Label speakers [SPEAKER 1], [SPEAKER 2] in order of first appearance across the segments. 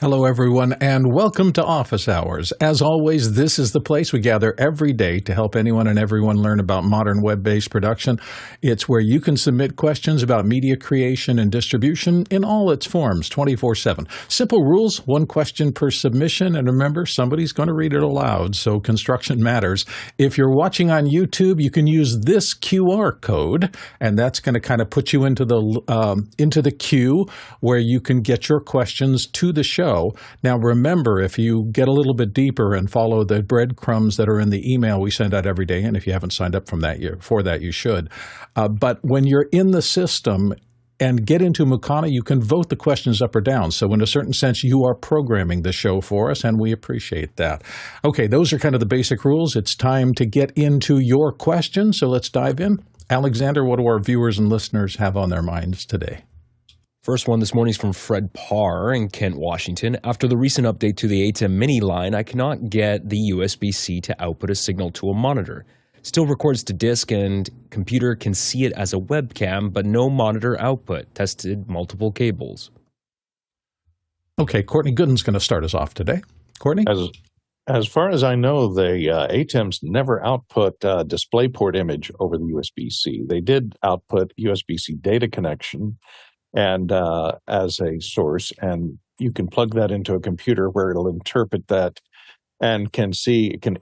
[SPEAKER 1] Hello, everyone, and welcome to Office Hours. As always, this is the place we gather every day to help anyone and everyone learn about modern web-based production. It's where you can submit questions about media creation and distribution in all its forms, 24/7. Simple rules, one question per submission, and remember, somebody's going to read it aloud, so construction matters. If you're watching on YouTube, you can use this QR code, and that's going to kind of put you into the queue where you can get your questions to the show. Now, remember, if you get a little bit deeper and follow the breadcrumbs that are in the email we send out every day, and if you haven't signed up for that, you should. But when you're in the system and get into Mukana, you can vote the questions up or down. So in a certain sense, you are programming the show for us, and we appreciate that. Okay, those are kind of the basic rules. It's time to get into your questions, so let's dive in. Alexander, what do our viewers and listeners have on their minds today?
[SPEAKER 2] First one this morning is from Fred Parr in Kent, Washington. After the recent update to the ATEM mini line, I cannot get the USB-C to output a signal to a monitor. Still records to disk and computer can see it as a webcam, but no monitor output. Tested multiple cables.
[SPEAKER 1] Okay, Courtney Gooden's going to start us off today. Courtney?
[SPEAKER 3] As far as I know, the ATEMs never output DisplayPort image over the USB-C. They did output USB-C data connection and as a source, and you can plug that into a computer where it'll interpret that and can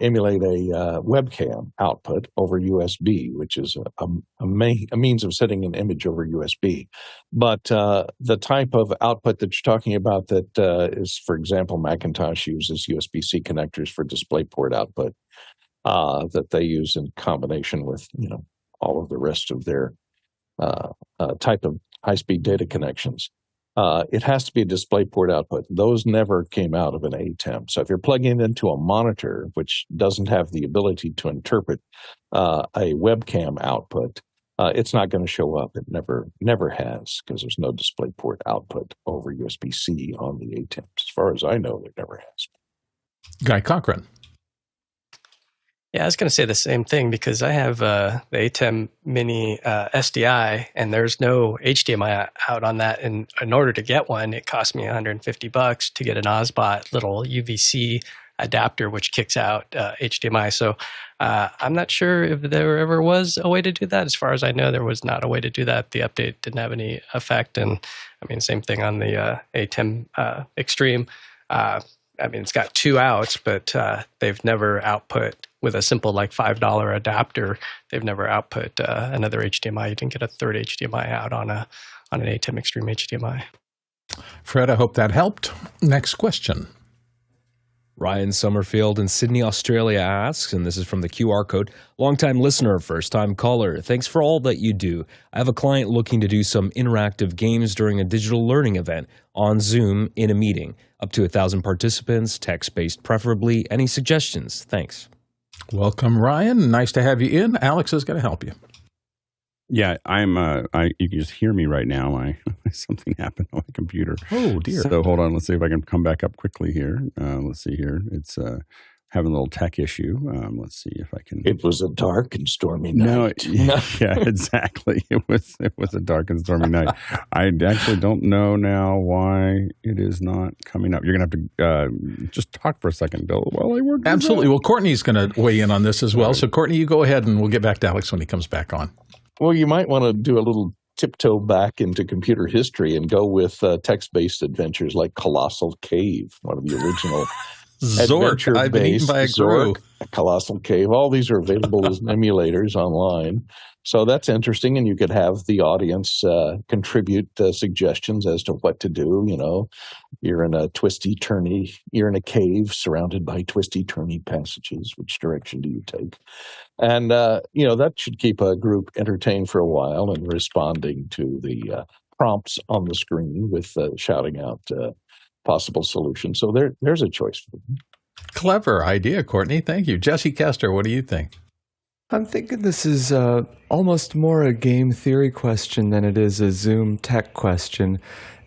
[SPEAKER 3] emulate a webcam output over USB, which is a means of sending an image over USB. But the type of output that you're talking about that is, for example, Macintosh uses USB-C connectors for DisplayPort output that they use in combination with all of the rest of their type of high-speed data connections. It has to be a DisplayPort output. Those never came out of an ATEM. So if you're plugging it into a monitor, which doesn't have the ability to interpret a webcam output, it's not going to show up. It never has, because there's no DisplayPort output over USB-C on the ATEMs. As far as I know, there never has.
[SPEAKER 1] Guy Cochran.
[SPEAKER 4] Yeah, I was going to say the same thing because I have the ATEM Mini SDI, and there's no HDMI out on that. And in order to get one, it cost me $150 to get an Osbot little UVC adapter, which kicks out HDMI. So I'm not sure if there ever was a way to do that. As far as I know, there was not a way to do that. The update didn't have any effect. And I mean, same thing on the ATEM Extreme. It's got two outs, but they've never output with a simple $5 adapter. They've never output another HDMI. You didn't get a third HDMI out on an ATEM Extreme HDMI.
[SPEAKER 1] Fred, I hope that helped. Next question.
[SPEAKER 2] Ryan Summerfield in Sydney, Australia asks, and this is from the QR code, longtime listener, first-time caller. Thanks for all that you do. I have a client looking to do some interactive games during a digital learning event on Zoom in a meeting. Up to 1,000 participants, text-based preferably. Any suggestions? Thanks.
[SPEAKER 1] Welcome, Ryan. Nice to have you in. Alex is going to help you.
[SPEAKER 5] Yeah, you can just hear me right now. Something happened on my computer.
[SPEAKER 1] Oh, dear.
[SPEAKER 5] So hold on. Let's see if I can come back up quickly here. Let's see here. It's having a little tech issue. Let's see if I can.
[SPEAKER 3] It was a dark and stormy night.
[SPEAKER 5] Yeah, exactly. It was a dark and stormy night. I actually don't know now why it is not coming up. You're going to have to just talk for a second, Bill, while I work.
[SPEAKER 1] Absolutely. Well, Courtney's going to weigh in on this as well. Right. So, Courtney, you go ahead, and we'll get back to Alex when he comes back on.
[SPEAKER 3] Well, you might want to do a little tiptoe back into computer history and go with text-based adventures like Colossal Cave, one of the original
[SPEAKER 1] Zork. I've been eaten by a Zork.
[SPEAKER 3] Colossal Cave. All these are available as emulators online. So that's interesting, and you could have the audience contribute suggestions as to what to do. You're in a you're in a cave surrounded by twisty-turny passages. Which direction do you take? And, that should keep a group entertained for a while and responding to the prompts on the screen with shouting out possible solutions. So there's a choice for them.
[SPEAKER 1] Clever idea, Courtney. Thank you. Jesse Kester, what do you think?
[SPEAKER 6] I'm thinking this is almost more a game theory question than it is a Zoom tech question.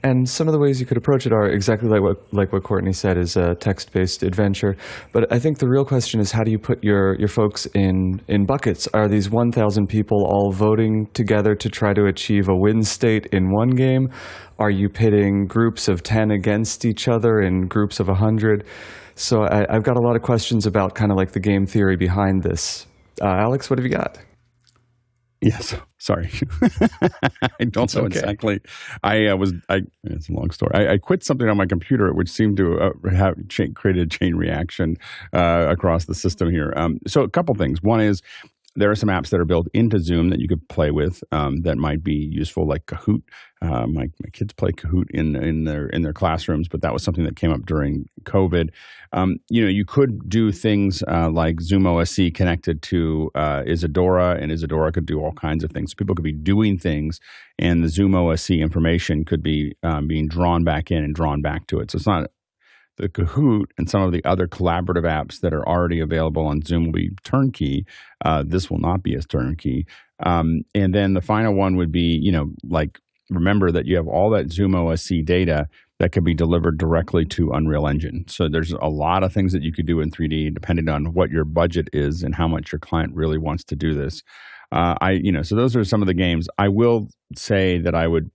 [SPEAKER 6] And some of the ways you could approach it are exactly like what Courtney said, is a text-based adventure. But I think the real question is, how do you put your folks in buckets? Are these 1,000 people all voting together to try to achieve a win state in one game? Are you pitting groups of 10 against each other in groups of 100? So I've got a lot of questions about kind of like the game theory behind this. Alex, what have you got?
[SPEAKER 5] Yes, sorry. I don't know exactly. It's a long story. I quit something on my computer, which seemed to have created a chain reaction across the system here. So a couple things. One is, there are some apps that are built into Zoom that you could play with that might be useful, like Kahoot. My kids play Kahoot in their classrooms, but that was something that came up during COVID. You could do things like Zoom OSC connected to Isadora, and Isadora could do all kinds of things. So people could be doing things, and the Zoom OSC information could be being drawn back in and drawn back to it. So it's not the Kahoot and some of the other collaborative apps that are already available on Zoom will be turnkey. This will not be as turnkey. And then the final one would be, remember that you have all that Zoom OSC data that could be delivered directly to Unreal Engine. So there's a lot of things that you could do in 3D depending on what your budget is and how much your client really wants to do this. So those are some of the games. I will say that I would,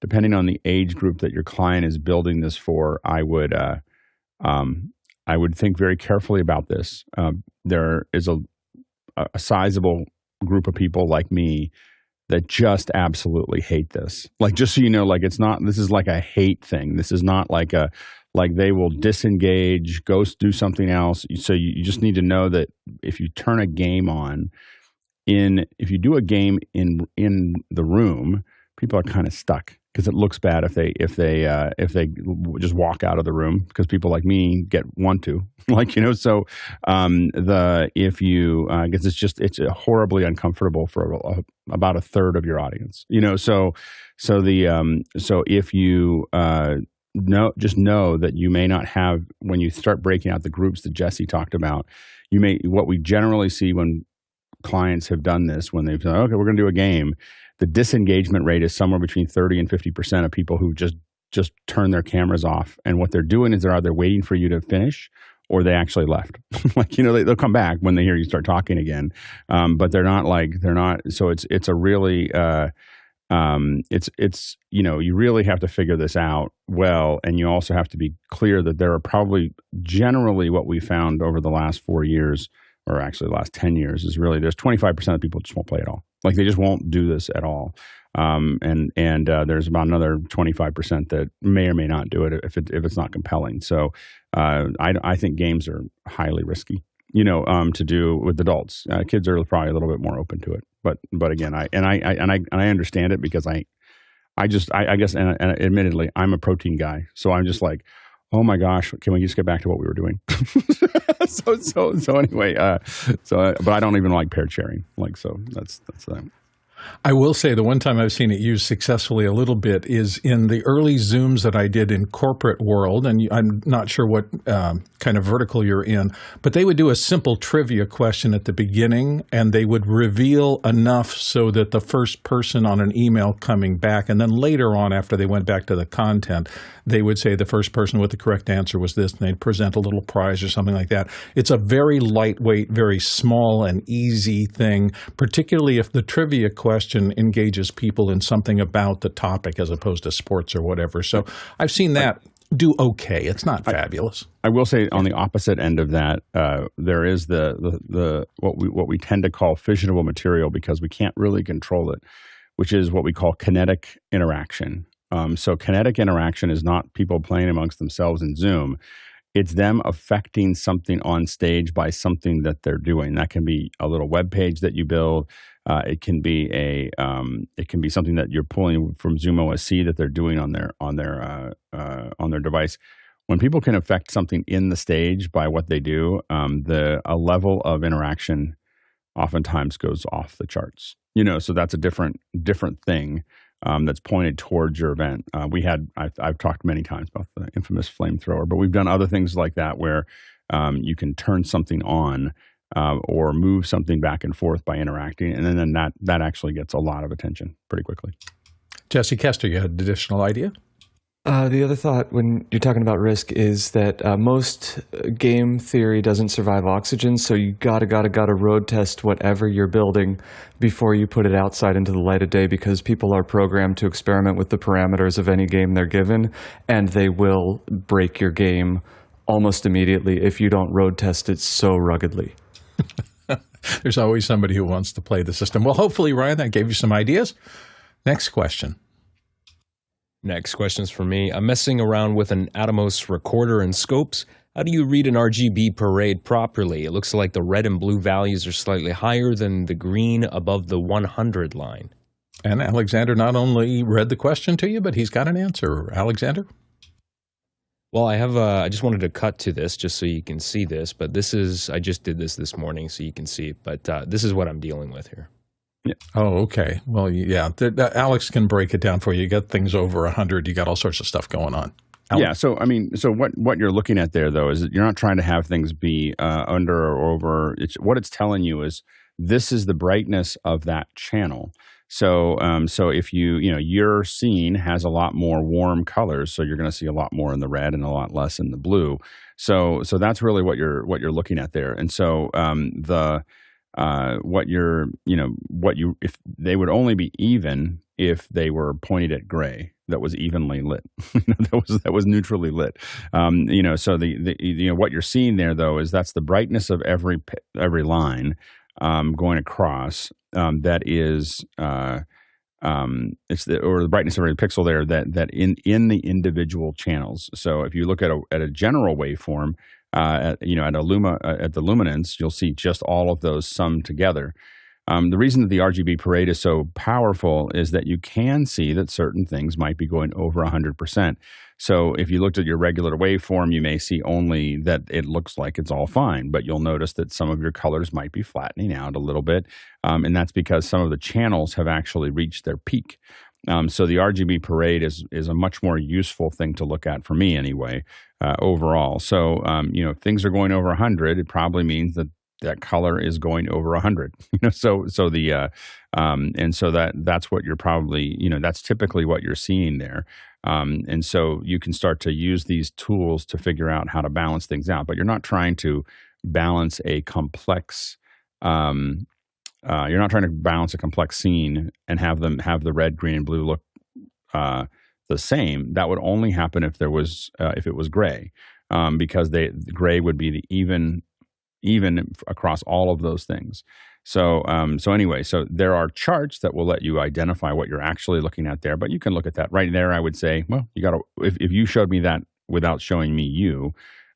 [SPEAKER 5] depending on the age group that your client is building this for, I would think very carefully about this. There is a sizable group of people like me that just absolutely hate this. Like, just so you know, this is like a hate thing. This is not like they will disengage, go do something else. So you just need to know that if you turn a game on, if you do a game in the room, people are kind of stuck. Because it looks bad if they just walk out of the room, because people like me want to I guess it's horribly uncomfortable for about a third of your audience, so if you know that you may not have, when you start breaking out the groups that Jesse talked about, what we generally see when clients have done this, when they've said, okay, we're going to do a game, the disengagement rate is somewhere between 30 and 50% of people who just turn their cameras off. And what they're doing is they're either waiting for you to finish, or they actually left. They'll come back when they hear you start talking again. But they're not. So it's a really, you really have to figure this out well. And you also have to be clear that there are probably generally what we found over the last 4 years, or actually the last 10 years, is really there's 25% of people just won't play at all. Like, they just won't do this at all. And there's about another 25% that may or may not do it if it's not compelling. So I think games are highly risky, to do with adults. Kids are probably a little bit more open to it. But again, I understand it, because I guess, and admittedly, I'm a protein guy. So I'm just like, oh my gosh, can we just get back to what we were doing? So anyway, but I don't even like pair sharing. So that's that.
[SPEAKER 1] I will say the one time I've seen it used successfully a little bit is in the early Zooms that I did in corporate world, and I'm not sure what kind of vertical you're in, but they would do a simple trivia question at the beginning, and they would reveal enough so that the first person on an email coming back, and then later on after they went back to the content, they would say the first person with the correct answer was this, and they'd present a little prize or something like that. It's a very lightweight, very small and easy thing, particularly if the trivia question engages people in something about the topic as opposed to sports or whatever. So I've seen that do okay. It's not fabulous.
[SPEAKER 5] I will say on the opposite end of that, there is the what we tend to call fissionable material, because we can't really control it, which is what we call kinetic interaction. So kinetic interaction is not people playing amongst themselves in Zoom. It's them affecting something on stage by something that they're doing. That can be a little web page that you build. It can be something that you're pulling from Zoom OSC that they're doing on their device. When people can affect something in the stage by what they do, a level of interaction oftentimes goes off the charts. So that's a different thing. That's pointed towards your event. I've talked many times about the infamous flamethrower, but we've done other things like that where you can turn something on or move something back and forth by interacting, and then that actually gets a lot of attention pretty quickly.
[SPEAKER 1] Jesse Kester, you had an additional idea?
[SPEAKER 6] The other thought when you're talking about risk is that most game theory doesn't survive oxygen, so you gotta road test whatever you're building before you put it outside into the light of day, because people are programmed to experiment with the parameters of any game they're given, and they will break your game almost immediately if you don't road test it so ruggedly.
[SPEAKER 1] There's always somebody who wants to play the system. Well, hopefully, Ryan, that gave you some ideas. Next question.
[SPEAKER 2] Next question's for me. I'm messing around with an Atomos recorder and scopes. How do you read an RGB parade properly? It looks like the red and blue values are slightly higher than the green above the 100 line.
[SPEAKER 1] And Alexander not only read the question to you, but he's got an answer. Alexander?
[SPEAKER 2] Well, I just wanted to cut to this just so you can see this, but I just did this morning so you can see it, but this is what I'm dealing with here.
[SPEAKER 1] Yeah. Oh, okay. Well, yeah. Alex can break it down for you. You got things over 100. You got all sorts of stuff going on.
[SPEAKER 5] Alex? Yeah. So what you're looking at there, though, is that you're not trying to have things be under or over. What it's telling you is this is the brightness of that channel. So if your scene has a lot more warm colors, so you're going to see a lot more in the red and a lot less in the blue. So that's really what you're looking at there. And so if they would only be even if they were pointed at gray, that was evenly lit, that was neutrally lit. So what you're seeing there, though, is that's the brightness of every line going across. That is the brightness of every pixel there that in the individual channels. So if you look at a general waveform. At the luminance, you'll see just all of those summed together. The reason that the RGB parade is so powerful is that you can see that certain things might be going over 100%. So if you looked at your regular waveform, you may see only that it looks like it's all fine, but you'll notice that some of your colors might be flattening out a little bit, and that's because some of the channels have actually reached their peak. So the RGB parade is a much more useful thing to look at for me anyway, overall. So, if things are going over 100, it probably means that color is going over 100. That's what you're probably, that's typically what you're seeing there. And so you can start to use these tools to figure out how to balance things out, but you're not trying to balance a complex you're not trying to balance a complex scene and have the red, green, and blue look the same. That would only happen if it was gray, because gray would be the even across all of those things. So there are charts that will let you identify what you're actually looking at there, but you can look at that right there. I would say, well, you got to if you showed me that without showing me you.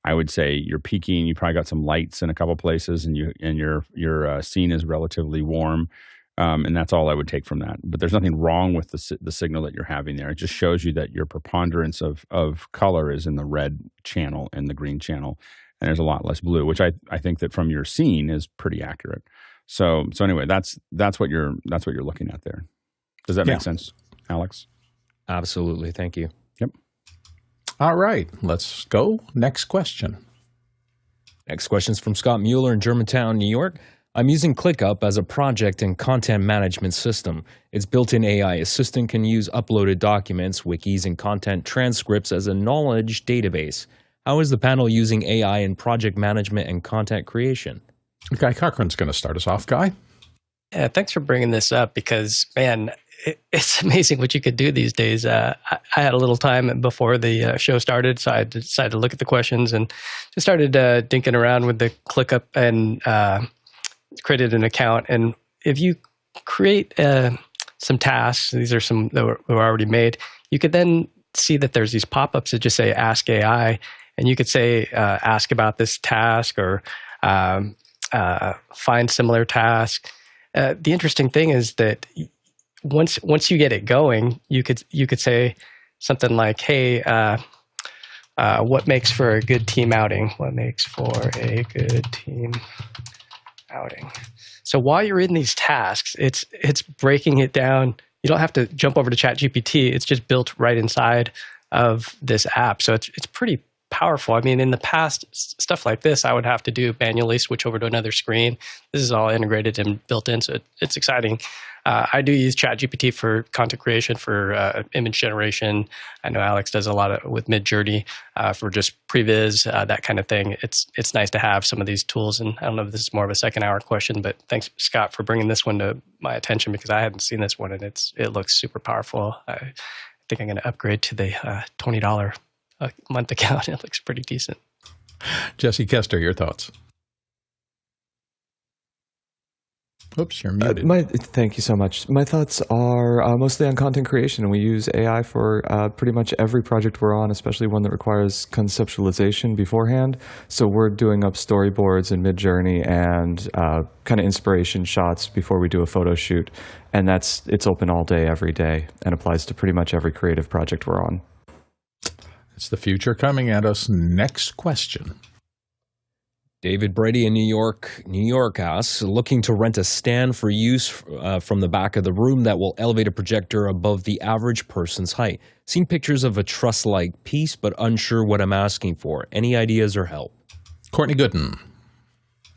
[SPEAKER 5] I would say you're peaking. You probably got some lights in a couple places, and your scene is relatively warm, and that's all I would take from that. But there's nothing wrong with the signal that you're having there. It just shows you that your preponderance of color is in the red channel and the green channel, and there's a lot less blue, which I think that from your scene is pretty accurate. So anyway, that's what you're looking at there. Does that make sense, Alex?
[SPEAKER 2] Absolutely. Thank you.
[SPEAKER 5] Yep.
[SPEAKER 1] All right, let's go. Next question.
[SPEAKER 2] Next question is from Scott Mueller in Germantown, New York. I'm using ClickUp as a project and content management system. Its built-in AI assistant can use uploaded documents, wikis, and content transcripts as a knowledge database. How is the panel using AI in project management and content creation?
[SPEAKER 1] Guy Cochran's going to start us off. Guy?
[SPEAKER 4] Yeah, thanks for bringing this up because, man, it's amazing what you could do these days. I had a little time before the show started, so I decided to look at the questions and just started dinking around with the ClickUp and created an account. And if you create some tasks, these are some that were already made, you could then see that there's these pop-ups that just say Ask AI, and you could say ask about this task or find similar task. The interesting thing is that once you get it going, you could say something like, "Hey, what makes for a good team outing? What makes for a good team outing?" So while you're in these tasks, it's breaking it down. You don't have to jump over to ChatGPT. It's just built right inside of this app. So it's pretty powerful. I mean, in the past, stuff like this, I would have to do manually, switch over to another screen. This is all integrated and built in, so it's exciting. I do use ChatGPT for content creation, for image generation. I know Alex does a lot with Midjourney for just previs, that kind of thing. It's nice to have some of these tools, and I don't know if this is more of a second-hour question, but thanks, Scott, for bringing this one to my attention, because I hadn't seen this one, and it looks super powerful. I think I'm going to upgrade to the $20 a month account. It looks pretty decent.
[SPEAKER 1] Jesse Kester, your thoughts? Oops, you're muted.
[SPEAKER 6] Thank you so much. My thoughts are mostly on content creation, and we use AI for pretty much every project we're on, especially one that requires conceptualization beforehand. So we're doing up storyboards in Midjourney and kind of inspiration shots before we do a photo shoot, and it's open all day, every day, and applies to pretty much every creative project we're on.
[SPEAKER 1] It's the future coming at us. Next question.
[SPEAKER 2] David Brady in New York asks, looking to rent a stand for use from the back of the room that will elevate a projector above the average person's height. Seen pictures of a truss-like piece, but unsure what I'm asking for. Any ideas or help?
[SPEAKER 1] Courtney Gooden.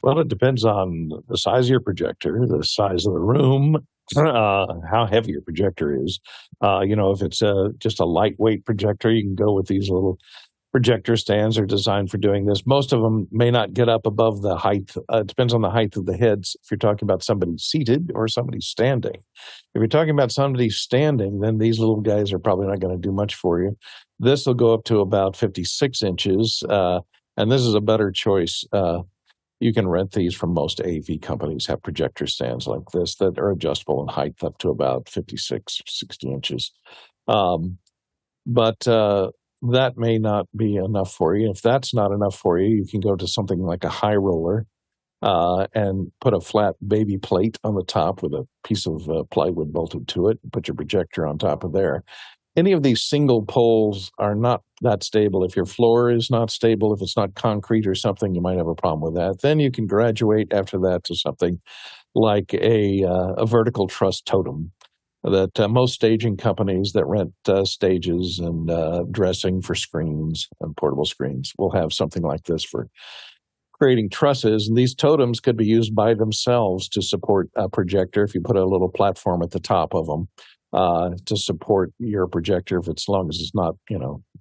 [SPEAKER 3] Well, it depends on the size of your projector, the size of the room, how heavy your projector is. If it's just a lightweight projector, you can go with these little projector stands are designed for doing this. Most of them may not get up above the height. It depends on the height of the heads. If you're talking about somebody seated or somebody standing. If you're talking about somebody standing, then these little guys are probably not going to do much for you. This will go up to about 56 inches, and this is a better choice. You can rent these from most AV companies, have projector stands like this that are adjustable in height up to about 56 or 60 inches. But that may not be enough for you. If that's not enough for you, you can go to something like a high roller and put a flat baby plate on the top with a piece of plywood bolted to it. Put your projector on top of there. Any of these single poles are not that stable. If your floor is not stable, if it's not concrete or something, you might have a problem with that. Then you can graduate after that to something like a vertical truss totem that most staging companies that rent stages and dressing for screens and portable screens will have something like this for creating trusses. And these totems could be used by themselves to support a projector if you put a little platform at the top of them. To support your projector, if it's long as it's not,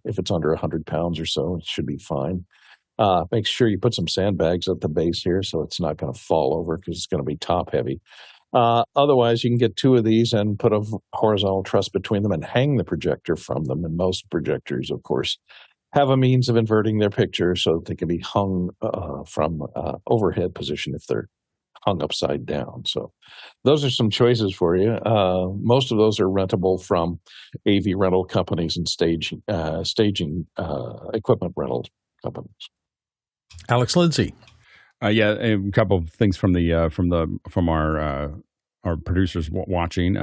[SPEAKER 3] if it's under 100 pounds or so, it should be fine. Make sure you put some sandbags at the base here so it's not going to fall over because it's going to be top heavy. Otherwise, you can get two of these and put a horizontal truss between them and hang the projector from them. And most projectors, of course, have a means of inverting their picture so that they can be hung from overhead position if they're hung upside down. So those are some choices for you. Most of those are rentable from AV rental companies and staging equipment rental companies.
[SPEAKER 1] Alex Lindsay.
[SPEAKER 5] A couple of things from our producers watching.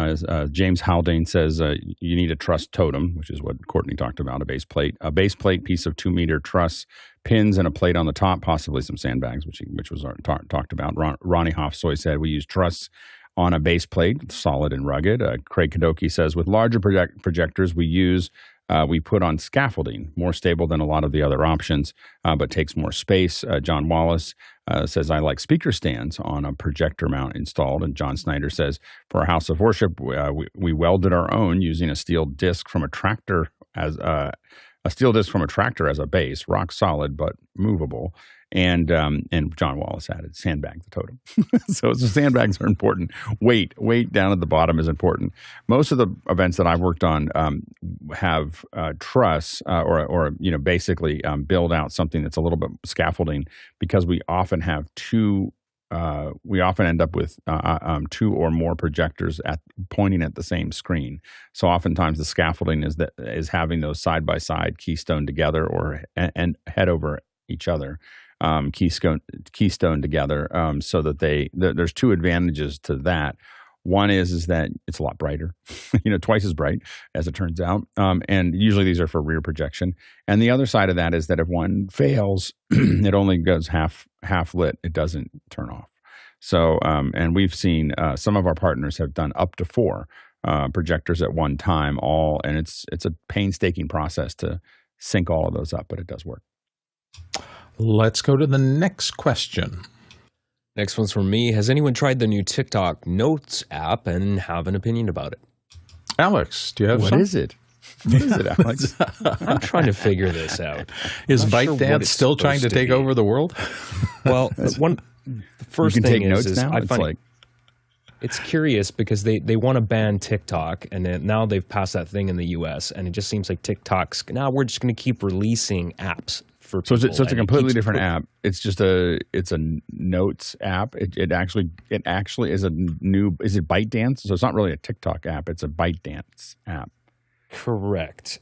[SPEAKER 5] James Haldane says you need a truss totem, which is what Courtney talked about, a base plate piece of 2-meter truss, pins and a plate on the top, possibly some sandbags, which was talked about. Ronnie Hofsoy said we use truss on a base plate, solid and rugged. Craig Kadoki says with larger projectors we put on scaffolding, more stable than a lot of the other options, but takes more space. John Wallace says, I like speaker stands on a projector mount installed. And John Snyder says, for our house of worship, we welded our own using a steel disc from a tractor as a base, rock solid but movable. And John Wallace added, sandbag the totem. So sandbags are important. Weight down at the bottom is important. Most of the events that I've worked on have truss or basically build out something that's a little bit scaffolding because we often have we often end up with two or more projectors pointing at the same screen. So oftentimes the scaffolding is having those side by side keystone together and head over each other. Keystone together, so that there's two advantages to that. One is that it's a lot brighter, twice as bright as it turns out. And usually these are for rear projection. And the other side of that is that if one fails, it only goes half lit. It doesn't turn off. So, and we've seen some of our partners have done up to 4 projectors at one time, and it's a painstaking process to sync all of those up, but it does work.
[SPEAKER 1] Let's go to the next question.
[SPEAKER 2] Next one's from me. Has anyone tried the new TikTok Notes app and have an opinion about it?
[SPEAKER 1] Alex, do you have
[SPEAKER 5] What
[SPEAKER 1] some?
[SPEAKER 5] is it? What is it, Alex?
[SPEAKER 2] I'm trying to figure this out.
[SPEAKER 1] Is
[SPEAKER 2] I'm not sure
[SPEAKER 1] ByteDance
[SPEAKER 2] what it's
[SPEAKER 1] still trying to
[SPEAKER 2] supposed to
[SPEAKER 1] take
[SPEAKER 2] be.
[SPEAKER 1] over the world?
[SPEAKER 2] Well, the first
[SPEAKER 5] you can
[SPEAKER 2] thing
[SPEAKER 5] take notes
[SPEAKER 2] is
[SPEAKER 5] now?
[SPEAKER 2] I
[SPEAKER 5] It's
[SPEAKER 2] find
[SPEAKER 5] like,
[SPEAKER 2] it's curious because they want to ban TikTok, and then now they've passed that thing in the U.S., and it just seems like TikTok's, now we're just going to keep releasing apps for
[SPEAKER 5] so
[SPEAKER 2] people.
[SPEAKER 5] it's a
[SPEAKER 2] and it
[SPEAKER 5] completely
[SPEAKER 2] keeps
[SPEAKER 5] different app. It's just it's a notes app. It actually is a new, is it ByteDance? So it's not really a TikTok app. It's a ByteDance app.
[SPEAKER 2] Correct.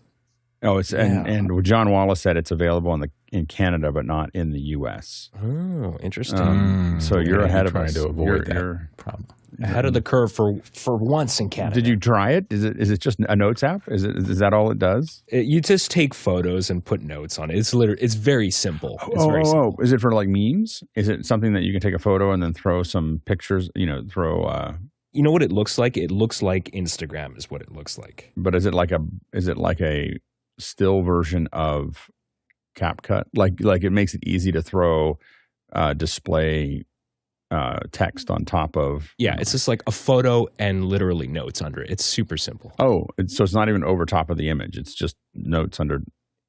[SPEAKER 5] Oh, and what John Wallace said, it's available in Canada, but not in the U.S.
[SPEAKER 2] Oh, interesting.
[SPEAKER 5] So you're ahead of
[SPEAKER 1] trying
[SPEAKER 5] us.
[SPEAKER 1] to avoid that
[SPEAKER 5] You're
[SPEAKER 1] problem.
[SPEAKER 2] Ahead of the curve for once in Canada.
[SPEAKER 5] Did you try it? Is it just a notes app? Is that all it does?
[SPEAKER 2] You just take photos and put notes on it. It's very simple. It's very simple.
[SPEAKER 5] Is it for like memes? Is it something that you can take a photo and then throw some pictures? You know
[SPEAKER 2] what it looks like? It looks like Instagram is what it looks like.
[SPEAKER 5] But is it like a still version of CapCut? Like it makes it easy to throw display text on top of.
[SPEAKER 2] Yeah, it's just like a photo and literally notes under it. It's super simple.
[SPEAKER 5] Oh, so it's not even over top of the image. It's just notes under.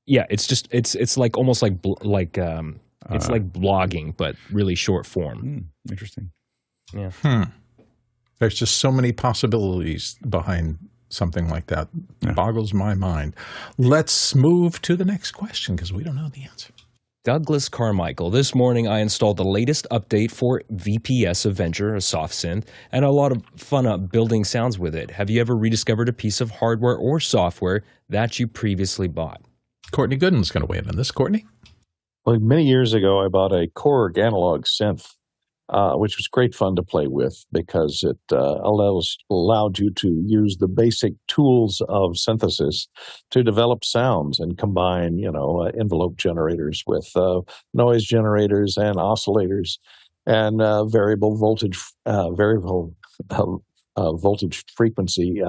[SPEAKER 2] Yeah, it's just it's like almost like it's like blogging, but really short form.
[SPEAKER 5] Interesting.
[SPEAKER 2] Yeah.
[SPEAKER 1] There's just so many possibilities behind something like that.
[SPEAKER 5] Yeah.
[SPEAKER 1] Boggles my mind. Let's move to the next question because we don't know the answer.
[SPEAKER 2] Douglas Carmichael. This morning I installed the latest update for VPS Avenger, a soft synth, and a lot of fun building sounds with it. Have you ever rediscovered a piece of hardware or software that you previously bought?
[SPEAKER 1] Courtney Gooden's going to weigh in on this. Courtney?
[SPEAKER 3] Well, many years ago, I bought a Korg analog synth, which was great fun to play with because it allowed you to use the basic tools of synthesis to develop sounds and combine, envelope generators with noise generators and oscillators and variable voltage frequency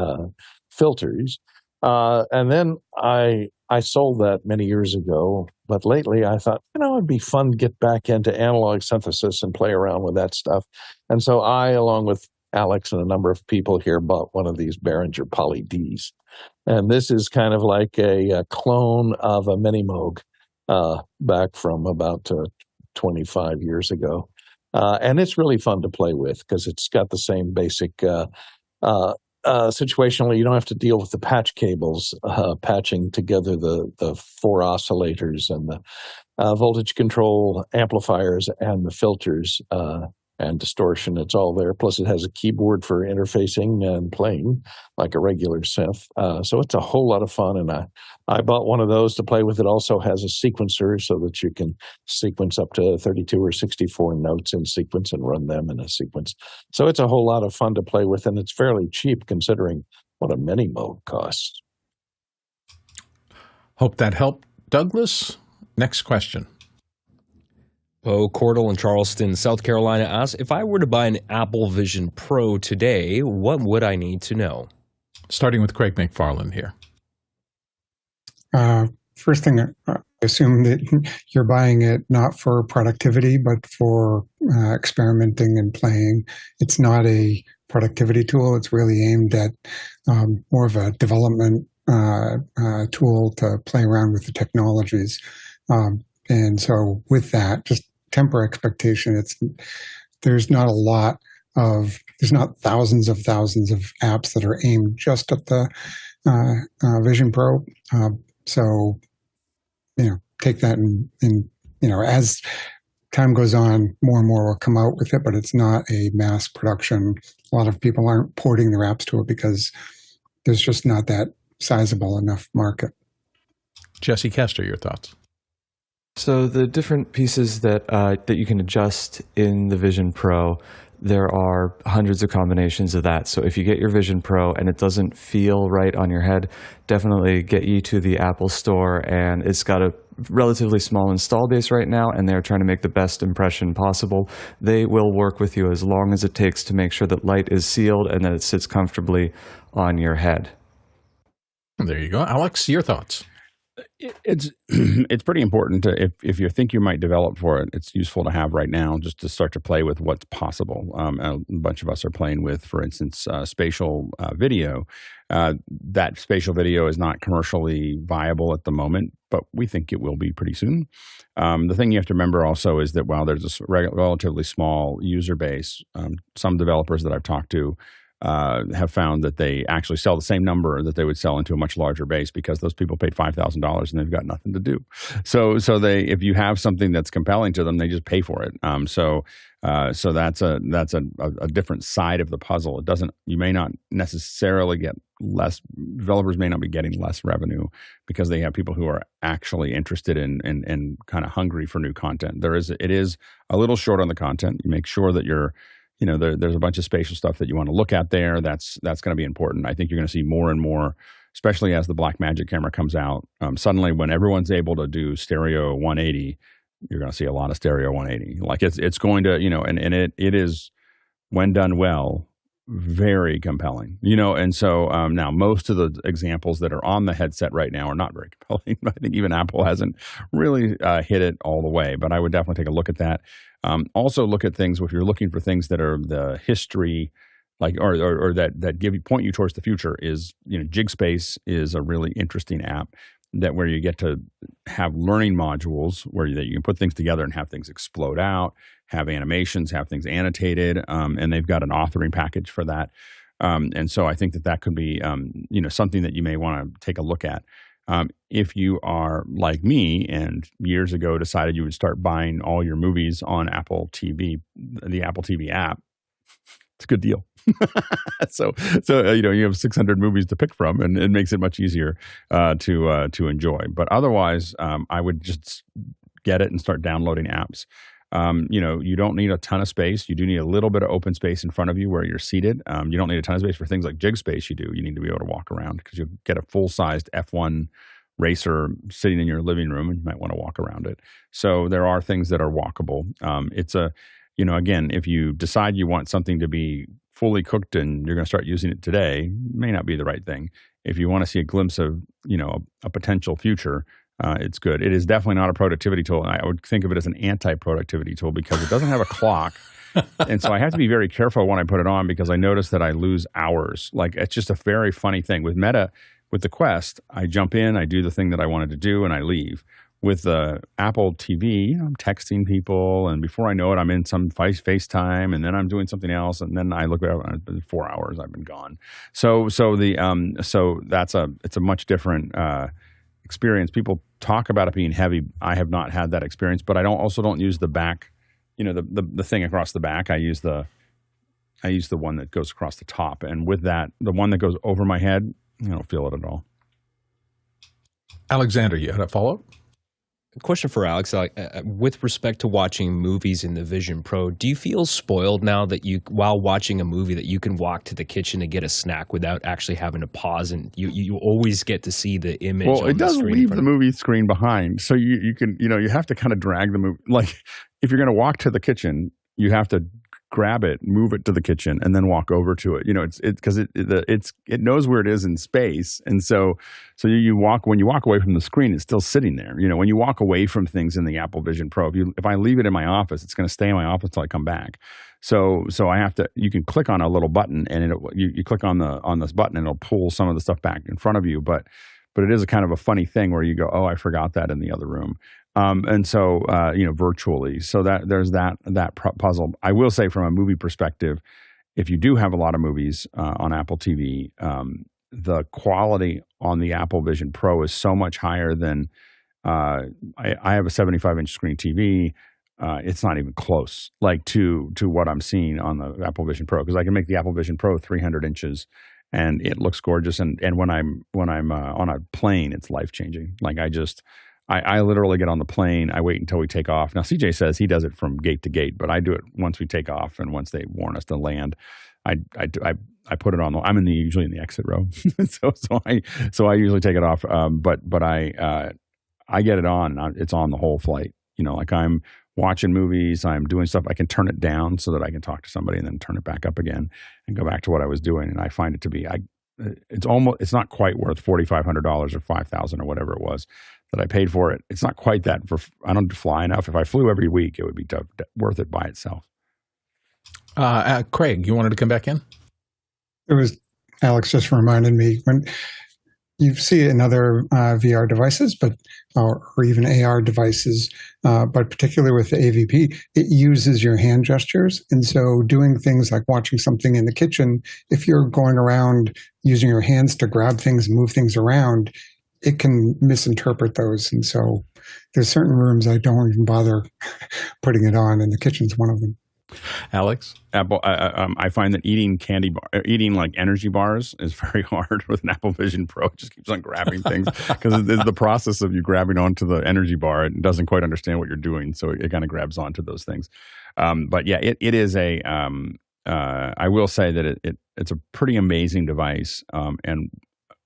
[SPEAKER 3] filters. And then I sold that many years ago, but lately I thought, it'd be fun to get back into analog synthesis and play around with that stuff. And so I, along with Alex and a number of people here, bought one of these Behringer Poly Ds. And this is kind of like a clone of a Minimoog back from about 25 years ago. And it's really fun to play with because it's got the same basic situation where you don't have to deal with the patch cables patching together the four oscillators and the voltage control amplifiers and the filters and distortion. It's all there. Plus it has a keyboard for interfacing and playing like a regular synth. So it's a whole lot of fun. And I bought one of those to play with. It also has a sequencer so that you can sequence up to 32 or 64 notes in sequence and run them in a sequence. So it's a whole lot of fun to play with, and it's fairly cheap considering what a Minimoog costs.
[SPEAKER 1] Hope that helped, Douglas. Next question.
[SPEAKER 2] Bo Cordell in Charleston, South Carolina asks, if I were to buy an Apple Vision Pro today, what would I need to know?
[SPEAKER 1] Starting with Craig McFarland here.
[SPEAKER 7] First thing, I assume that you're buying it not for productivity, but for experimenting and playing. It's not a productivity tool. It's really aimed at more of a development tool to play around with the technologies. And so with that, just temper expectation. There's not thousands of apps that are aimed just at the Vision Pro. So, take that and as time goes on, more and more will come out with it, but it's not a mass production. A lot of people aren't porting their apps to it because there's just not that sizable enough market.
[SPEAKER 1] Jesse Kester, your thoughts?
[SPEAKER 6] So the different pieces that you can adjust in the Vision Pro, there are hundreds of combinations of that. So if you get your Vision Pro and it doesn't feel right on your head, definitely get you to the Apple Store. And it's got a relatively small install base right now, and they're trying to make the best impression possible. They will work with you as long as it takes to make sure that light is sealed and that it sits comfortably on your head.
[SPEAKER 1] There you go. Alex, your thoughts?
[SPEAKER 5] It's it's pretty important to if you think you might develop for it, it's useful to have right now just to start to play with what's possible. A bunch of us are playing with, for instance, spatial video. That spatial video is not commercially viable at the moment, but we think it will be pretty soon. The thing you have to remember also is that while there's a relatively small user base, some developers that I've talked to have found that they actually sell the same number that they would sell into a much larger base because those people paid $5,000 and they've got nothing to do. So they, if you have something that's compelling to them, they just pay for it. So that's a different side of the puzzle. It doesn't. You may not necessarily get less. Developers may not be getting less revenue because they have people who are actually interested in and kind of hungry for new content. It is a little short on the content. You make sure that you're. There's a bunch of spatial stuff that you want to look at there. That's going to be important. I think you're going to see more and more, especially as the Blackmagic camera comes out. Suddenly, when everyone's able to do stereo 180, you're going to see a lot of stereo 180. Like it's going to, and it is, when done well, very compelling. And so now most of the examples that are on the headset right now are not very compelling. I think even Apple hasn't really hit it all the way, but I would definitely take a look at that. Also look at things if you're looking for things that are the history, like or that point you towards the future. Is JigSpace is a really interesting app where you get to have learning modules where you can put things together and have things explode out, have animations, have things annotated, and they've got an authoring package for that. And so I think that could be something that you may want to take a look at. If you are like me and years ago decided you would start buying all your movies on Apple TV, the Apple TV app, it's a good deal. So you have 600 movies to pick from, and it makes it much easier to enjoy. But otherwise, I would just get it and start downloading apps. You don't need a ton of space. You do need a little bit of open space in front of you where you're seated. You don't need a ton of space for things like JigSpace. You need to be able to walk around because you'll get a full-sized F1 racer sitting in your living room, and you might want to walk around it. So there are things that are walkable. Again, if you decide you want something to be fully cooked and you're going to start using it today, may not be the right thing. If you want to see a glimpse of, a potential future, it's good. It is definitely not a productivity tool. And I would think of it as an anti-productivity tool because it doesn't have a clock. And so I have to be very careful when I put it on because I notice that I lose hours. Like, it's just a very funny thing. With the Quest, I jump in, I do the thing that I wanted to do, and I leave. With the Apple TV, I'm texting people, and before I know it, I'm in some FaceTime, and then I'm doing something else, and then I look at it, 4 hours, I've been gone. So it's a much different experience. People talk about it being heavy. I have not had that experience, but I don't use the back, the thing across the back. I use the one that goes across the top, and with that, the one that goes over my head, I don't feel it at all.
[SPEAKER 1] Alexander, you had a follow-up?
[SPEAKER 2] Question for Alex. With respect to watching movies in the Vision Pro, do you feel spoiled now that while watching a movie, that you can walk to the kitchen to get a snack without actually having to pause, and you always get to see the image?
[SPEAKER 5] Well, it does leave the movie
[SPEAKER 2] screen
[SPEAKER 5] screen behind, so you can you have to kind of drag the movie. Like, if you're going to walk to the kitchen, you have to grab it, move it to the kitchen, and then walk over to it. It's because it knows where it is in space, and so when you walk away from the screen, it's still sitting there. When you walk away from things in the Apple Vision Pro, if I leave it in my office, it's going to stay in my office till I come back. So I have to. You can click on a little button, and you click on this button, and it'll pull some of the stuff back in front of you. But it is a kind of a funny thing where you go, oh, I forgot that in the other room. And so, virtually. So there's that puzzle. I will say, from a movie perspective, if you do have a lot of movies on Apple TV, the quality on the Apple Vision Pro is so much higher than I have a 75-inch screen TV. It's not even close, like to what I'm seeing on the Apple Vision Pro, because I can make the Apple Vision Pro 300 inches. And it looks gorgeous. And when I'm on a plane, it's life-changing. Like, I literally get on the plane. I wait until we take off. Now, CJ says he does it from gate to gate, but I do it once we take off and once they warn us to land. I put it on. I'm usually in the exit row, so I usually take it off. But I get it on. It's on the whole flight. Like, I'm watching movies, I'm doing stuff. I can turn it down so that I can talk to somebody and then turn it back up again and go back to what I was doing. And I find it to be it's not quite worth $4,500 or $5,000 or whatever it was that I paid for it. It's not quite that. I don't fly enough. If I flew every week, it would be worth it by itself.
[SPEAKER 1] Craig, you wanted to come back in?
[SPEAKER 7] It was Alex just reminded me when you see it in other VR devices, or even AR devices, but particularly with the AVP, it uses your hand gestures. And so doing things like watching something in the kitchen, if you're going around using your hands to grab things and move things around, it can misinterpret those. And so there's certain rooms I don't even bother putting it on, and the kitchen's one of them.
[SPEAKER 1] Alex?
[SPEAKER 5] Apple. I find that eating like energy bars is very hard with an Apple Vision Pro. It just keeps on grabbing things because it's the process of you grabbing onto the energy bar. It doesn't quite understand what you're doing, so it kind of grabs onto those things. But yeah, it is a. I will say that it's a pretty amazing device, and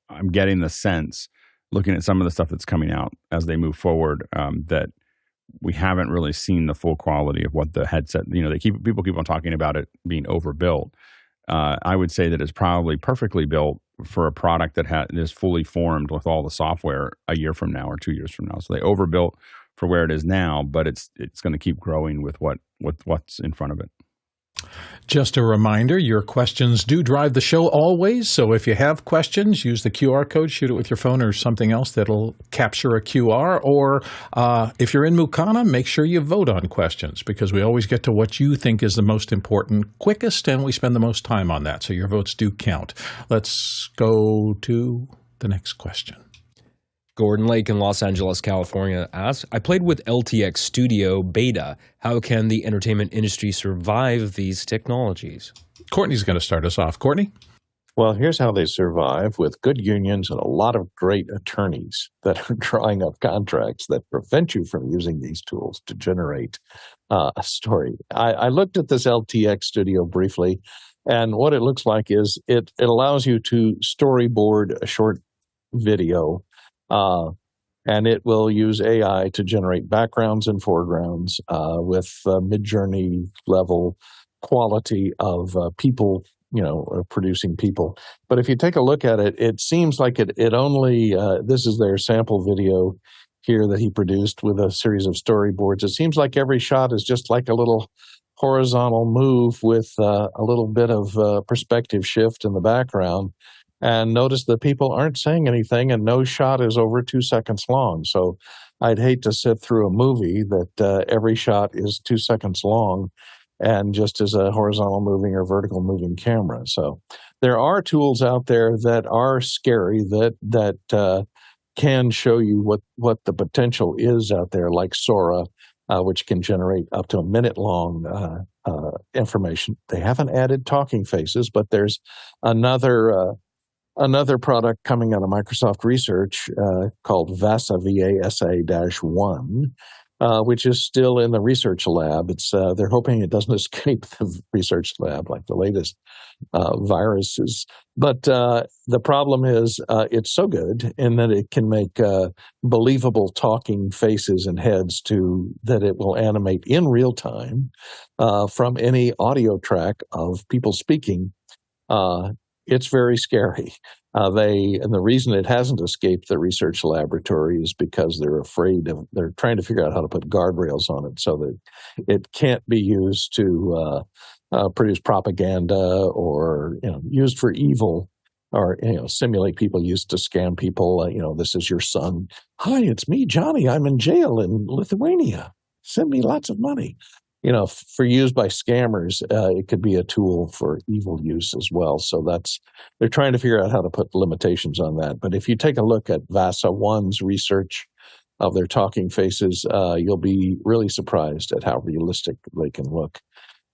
[SPEAKER 5] I'm getting the sense, looking at some of the stuff that's coming out as they move forward, that we haven't really seen the full quality of what the headset, people keep on talking about it being overbuilt. I would say that it's probably perfectly built for a product that is fully formed with all the software a year from now or 2 years from now. So they overbuilt for where it is now, but it's going to keep growing with what's in front of it.
[SPEAKER 1] Just a reminder, your questions do drive the show always. So if you have questions, use the QR code, shoot it with your phone or something else that'll capture a QR. Or if you're in Mukana, make sure you vote on questions, because we always get to what you think is the most important, quickest, and we spend the most time on that. So your votes do count. Let's go to the next question.
[SPEAKER 2] Gordon Lake in Los Angeles, California asks, I played with LTX Studio Beta. How can the entertainment industry survive these technologies?
[SPEAKER 1] Courtney's going to start us off. Courtney?
[SPEAKER 3] Well, here's how they survive: with good unions and a lot of great attorneys that are drawing up contracts that prevent you from using these tools to generate a story. I looked at this LTX Studio briefly, and what it looks like is it allows you to storyboard a short video, and it will use AI to generate backgrounds and foregrounds with mid-journey level quality of people, producing people. But if you take a look at it, it seems like it only, this is their sample video here that he produced with a series of storyboards. It seems like every shot is just like a little horizontal move with a little bit of perspective shift in the background. And notice that people aren't saying anything, and no shot is over 2 seconds long. So I'd hate to sit through a movie that every shot is 2 seconds long and just as a horizontal moving or vertical moving camera. So there are tools out there that are scary that can show you what the potential is out there, like Sora, which can generate up to a minute-long information. They haven't added talking faces, but there's another product coming out of Microsoft Research called VASA, VASA-1, which is still in the research lab. They're hoping it doesn't escape the research lab like the latest viruses. But the problem is it's so good in that it can make believable talking faces and heads that it will animate in real time from any audio track of people speaking. It's very scary. And the reason it hasn't escaped the research laboratory is because they're trying to figure out how to put guardrails on it so that it can't be used to produce propaganda or used for evil, or simulate people used to scam people. This is your son. Hi, it's me, Johnny. I'm in jail in Lithuania. Send me lots of money. For use by scammers, it could be a tool for evil use as well. So they're trying to figure out how to put limitations on that. But if you take a look at VASA-1's research of their talking faces, you'll be really surprised at how realistic they can look.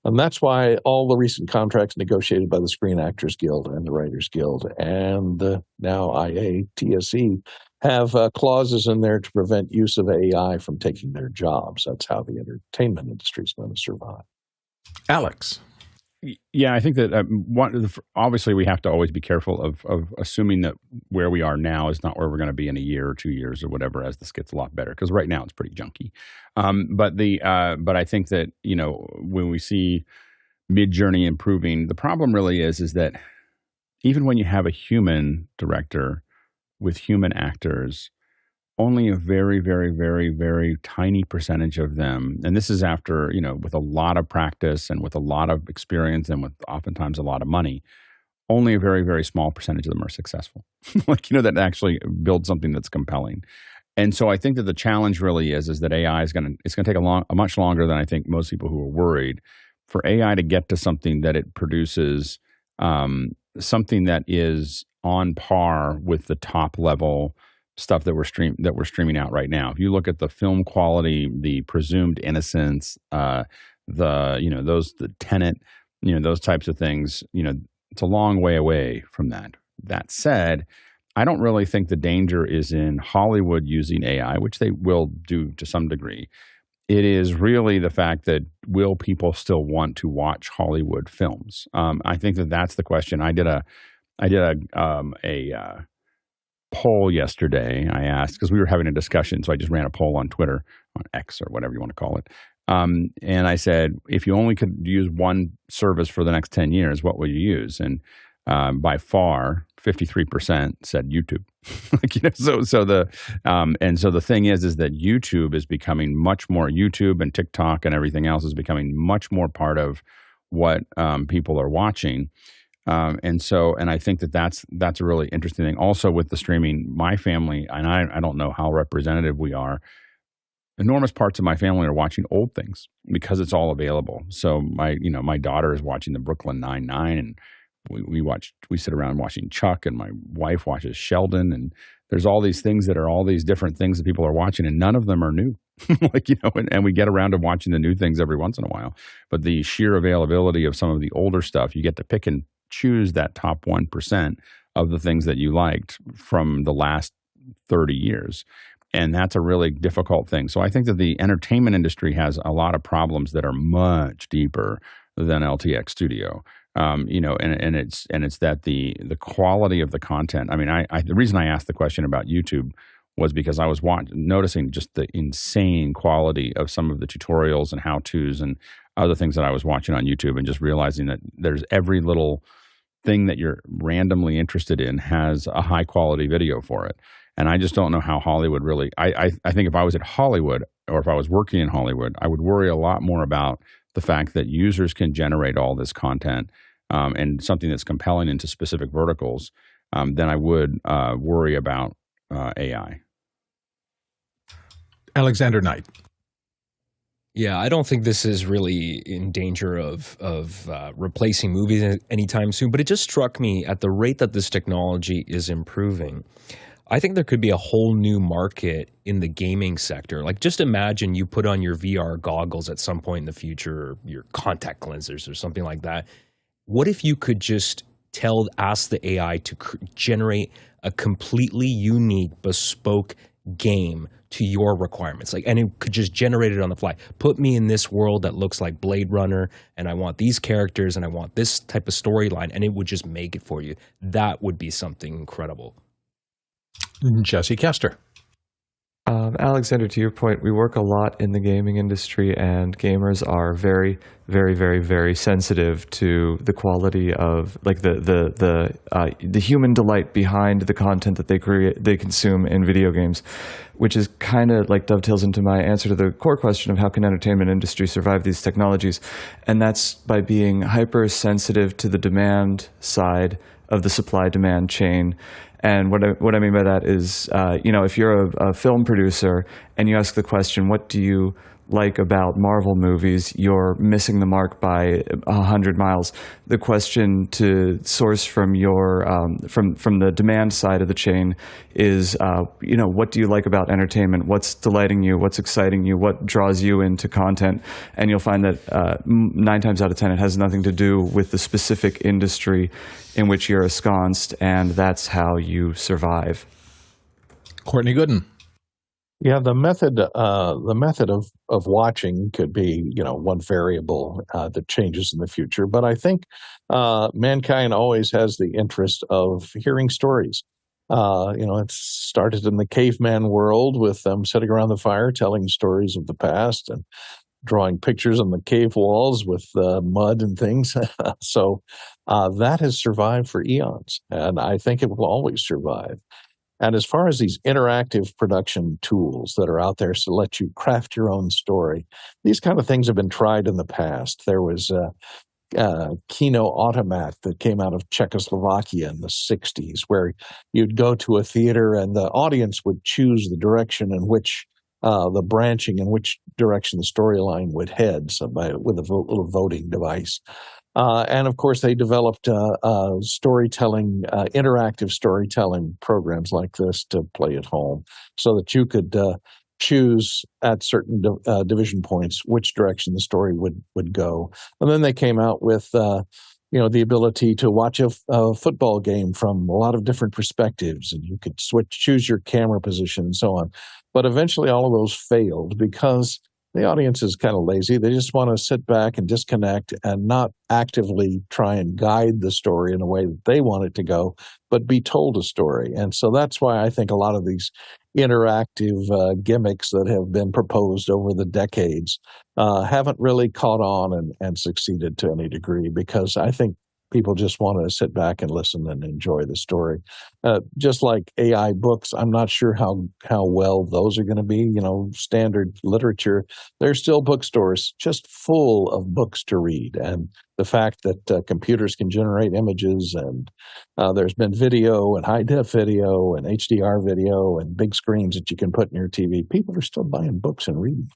[SPEAKER 3] And that's why all the recent contracts negotiated by the Screen Actors Guild and the Writers Guild and now IATSE have clauses in there to prevent use of AI from taking their jobs. That's how the entertainment industry is going to survive.
[SPEAKER 1] Alex.
[SPEAKER 5] Yeah, I think that obviously we have to always be careful of assuming that where we are now is not where we're going to be in a year or 2 years or whatever, as this gets a lot better, because right now it's pretty junky. But I think that when we see Mid-Journey improving, the problem really is that even when you have a human director with human actors, only a very, very, very, very tiny percentage of them, and this is after, with a lot of practice and with a lot of experience and with oftentimes a lot of money, only a very, very small percentage of them are successful. That actually build something that's compelling. And so I think that the challenge really is that AI it's going to take a much longer than I think most people who are worried for AI to get to something that it produces, something that is on par with the top level stuff that we're streaming out right now. If you look at the film quality, the presumed innocence, the Tenet, those types of things, it's a long way away from that. That said, I don't really think the danger is in Hollywood using AI, which they will do to some degree. It is really the fact that will people still want to watch Hollywood films? I think that's the question. I did a poll yesterday. I asked, because we were having a discussion, so I just ran a poll on Twitter, on X or whatever you want to call it. And I said, if you only could use one service for the next 10 years, what would you use? And by far, 53% said YouTube. So the thing is that YouTube is becoming much more, YouTube and TikTok and everything else is becoming much more part of what people are watching. And I think that's a really interesting thing. Also with the streaming, my family, and I don't know how representative we are, enormous parts of my family are watching old things because it's all available. So my daughter is watching the Brooklyn Nine-Nine, and we sit around watching Chuck, and my wife watches Sheldon, and there's all these things that are all these different things that people are watching, and none of them are new. And we get around to watching the new things every once in a while. But the sheer availability of some of the older stuff, you get to pick and choose that top 1% of the things that you liked from the last 30 years. And that's a really difficult thing. So I think that the entertainment industry has a lot of problems that are much deeper than LTX Studio. And it's that the quality of the content. I mean, the reason I asked the question about YouTube was because I was noticing just the insane quality of some of the tutorials and how-tos and other things that I was watching on YouTube, and just realizing that there's every little thing that you're randomly interested in has a high-quality video for it. And I just don't know how Hollywood really, I think if I was at Hollywood or if I was working in Hollywood, I would worry a lot more about the fact that users can generate all this content and something that's compelling into specific verticals than I would worry about AI.
[SPEAKER 1] Alexander Knight.
[SPEAKER 2] Yeah, I don't think this is really in danger of replacing movies anytime soon, but it just struck me at the rate that this technology is improving. I think there could be a whole new market in the gaming sector. Like, just imagine you put on your VR goggles at some point in the future, or your contact lenses or something like that. What if you could just ask the AI to generate a completely unique, bespoke game to your requirements, and it could just generate it on the fly. Put me in this world that looks like Blade Runner, and I want these characters, and I want this type of storyline, and it would just make it for you. That would be something incredible.
[SPEAKER 1] Jesse Kester.
[SPEAKER 6] Alexander, to your point, we work a lot in the gaming industry, and gamers are very, very, very, very sensitive to the quality of the human delight behind the content that they consume in video games, which is kind of dovetails into my answer to the core question of how can entertainment industry survive these technologies, and that's by being hypersensitive to the demand side of the supply-demand chain. And what I mean by that is, if you're a film producer and you ask the question, what do you like about Marvel movies, you're missing the mark by 100 miles. The question to source from your from the demand side of the chain is, what do you like about entertainment? What's delighting you? What's exciting you? What draws you into content? And you'll find that 9 times out of 10, it has nothing to do with the specific industry in which you're ensconced, and that's how you survive.
[SPEAKER 1] Courtney Gooden.
[SPEAKER 3] Yeah, the method of watching could be, one variable that changes in the future. But I think mankind always has the interest of hearing stories. It started in the caveman world with them sitting around the fire telling stories of the past, and drawing pictures on the cave walls with mud and things. So that has survived for eons, and I think it will always survive. And as far as these interactive production tools that are out there to let you craft your own story, these kind of things have been tried in the past. There was Kino Automat that came out of Czechoslovakia in the 60s, where you'd go to a theater and the audience would choose the direction in which the branching in which direction the storyline would head, so with a little voting device. And of course, they developed storytelling, interactive storytelling programs like this to play at home, so that you could choose at certain division points which direction the story would go. And then they came out with the ability to watch a football game from a lot of different perspectives, and you could choose your camera position and so on. But eventually all of those failed because the audience is kind of lazy. They just want to sit back and disconnect and not actively try and guide the story in a way that they want it to go, but be told a story. And so that's why I think a lot of these interactive gimmicks that have been proposed over the decades haven't really caught on and succeeded to any degree, because I think people just want to sit back and listen and enjoy the story. Just like AI books, I'm not sure how well those are going to be. Standard literature, there's still bookstores just full of books to read. And the fact that computers can generate images, and there's been video and high-def video and HDR video and big screens that you can put in your TV, people are still buying books and reading,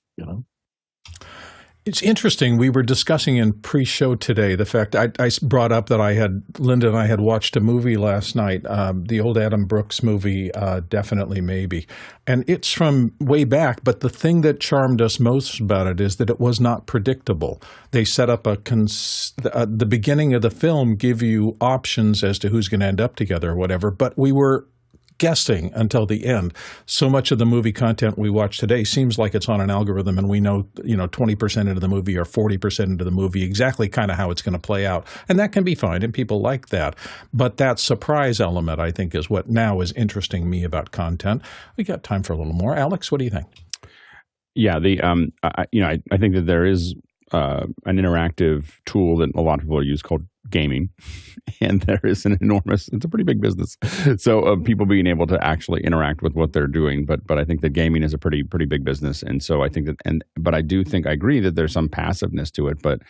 [SPEAKER 1] It's interesting. We were discussing in pre-show today the fact I brought up that Linda and I had watched a movie last night, the old Adam Brooks movie, Definitely Maybe. And it's from way back, but the thing that charmed us most about it is that it was not predictable. They set up the beginning of the film give you options as to who's going to end up together or whatever, but we were guessing until the end. So much of the movie content we watch today seems like it's on an algorithm, and we know 20% into the movie or 40% into the movie exactly kind of how it's going to play out. And that can be fine, and people like that. But that surprise element, I think, is what now is interesting me about content. We got time for a little more. Alex, what do you think?
[SPEAKER 5] Yeah, I think that there is an interactive tool that a lot of people use called gaming, and there is it's a pretty big business. So people being able to actually interact with what they're doing, but I think that gaming is a pretty big business, and so I think but I do think I agree that there's some passiveness to it, but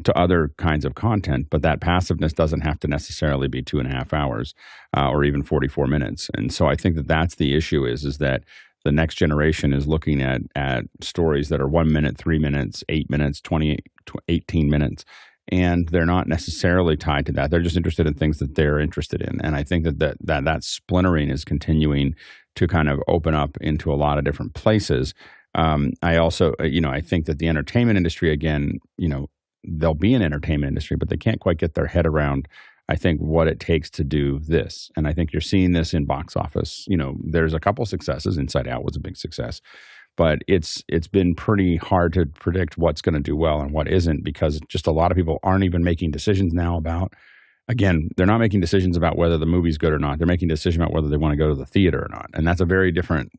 [SPEAKER 5] to other kinds of content. But that passiveness doesn't have to necessarily be 2.5 hours or even 44 minutes. And so I think that that's the issue is that the next generation is looking at stories that are 1 minute, 3 minutes, 8 minutes, 18 minutes. And they're not necessarily tied to that. They're just interested in things that they're interested in. And I think that splintering is continuing to kind of open up into a lot of different places. I also, I think that the entertainment industry, again, there'll be an entertainment industry, but they can't quite get their head around, I think, what it takes to do this. And I think you're seeing this in box office. There's a couple successes. Inside Out was a big success. But it's been pretty hard to predict what's going to do well and what isn't, because just a lot of people aren't even making decisions now about, again, they're not making decisions about whether the movie's good or not. They're making a decision about whether they want to go to the theater or not. And that's a very different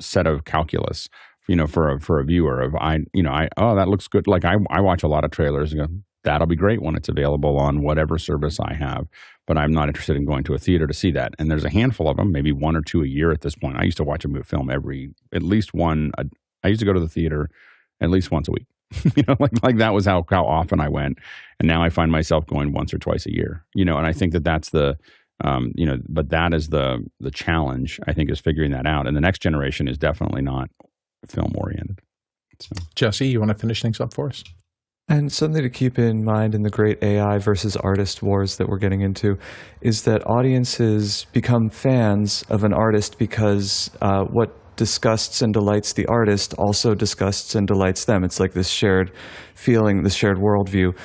[SPEAKER 5] set of calculus, for a viewer of, that looks good. Like I watch a lot of trailers and go, that'll be great when it's available on whatever service I have, but I'm not interested in going to a theater to see that. And there's a handful of them, maybe 1 or 2 a year at this point. I used to watch a film at least one. I used to go to the theater at least once a week. Like that was how often I went. And now I find myself going once or twice a year. And I think that's the, but that is the challenge, I think, is figuring that out. And the next generation is definitely not film oriented. So.
[SPEAKER 1] Jesse, you want to finish things up for us?
[SPEAKER 6] And something to keep in mind in the great AI versus artist wars that we're getting into is that audiences become fans of an artist because what disgusts and delights the artist also disgusts and delights them. It's like this shared feeling, this shared worldview.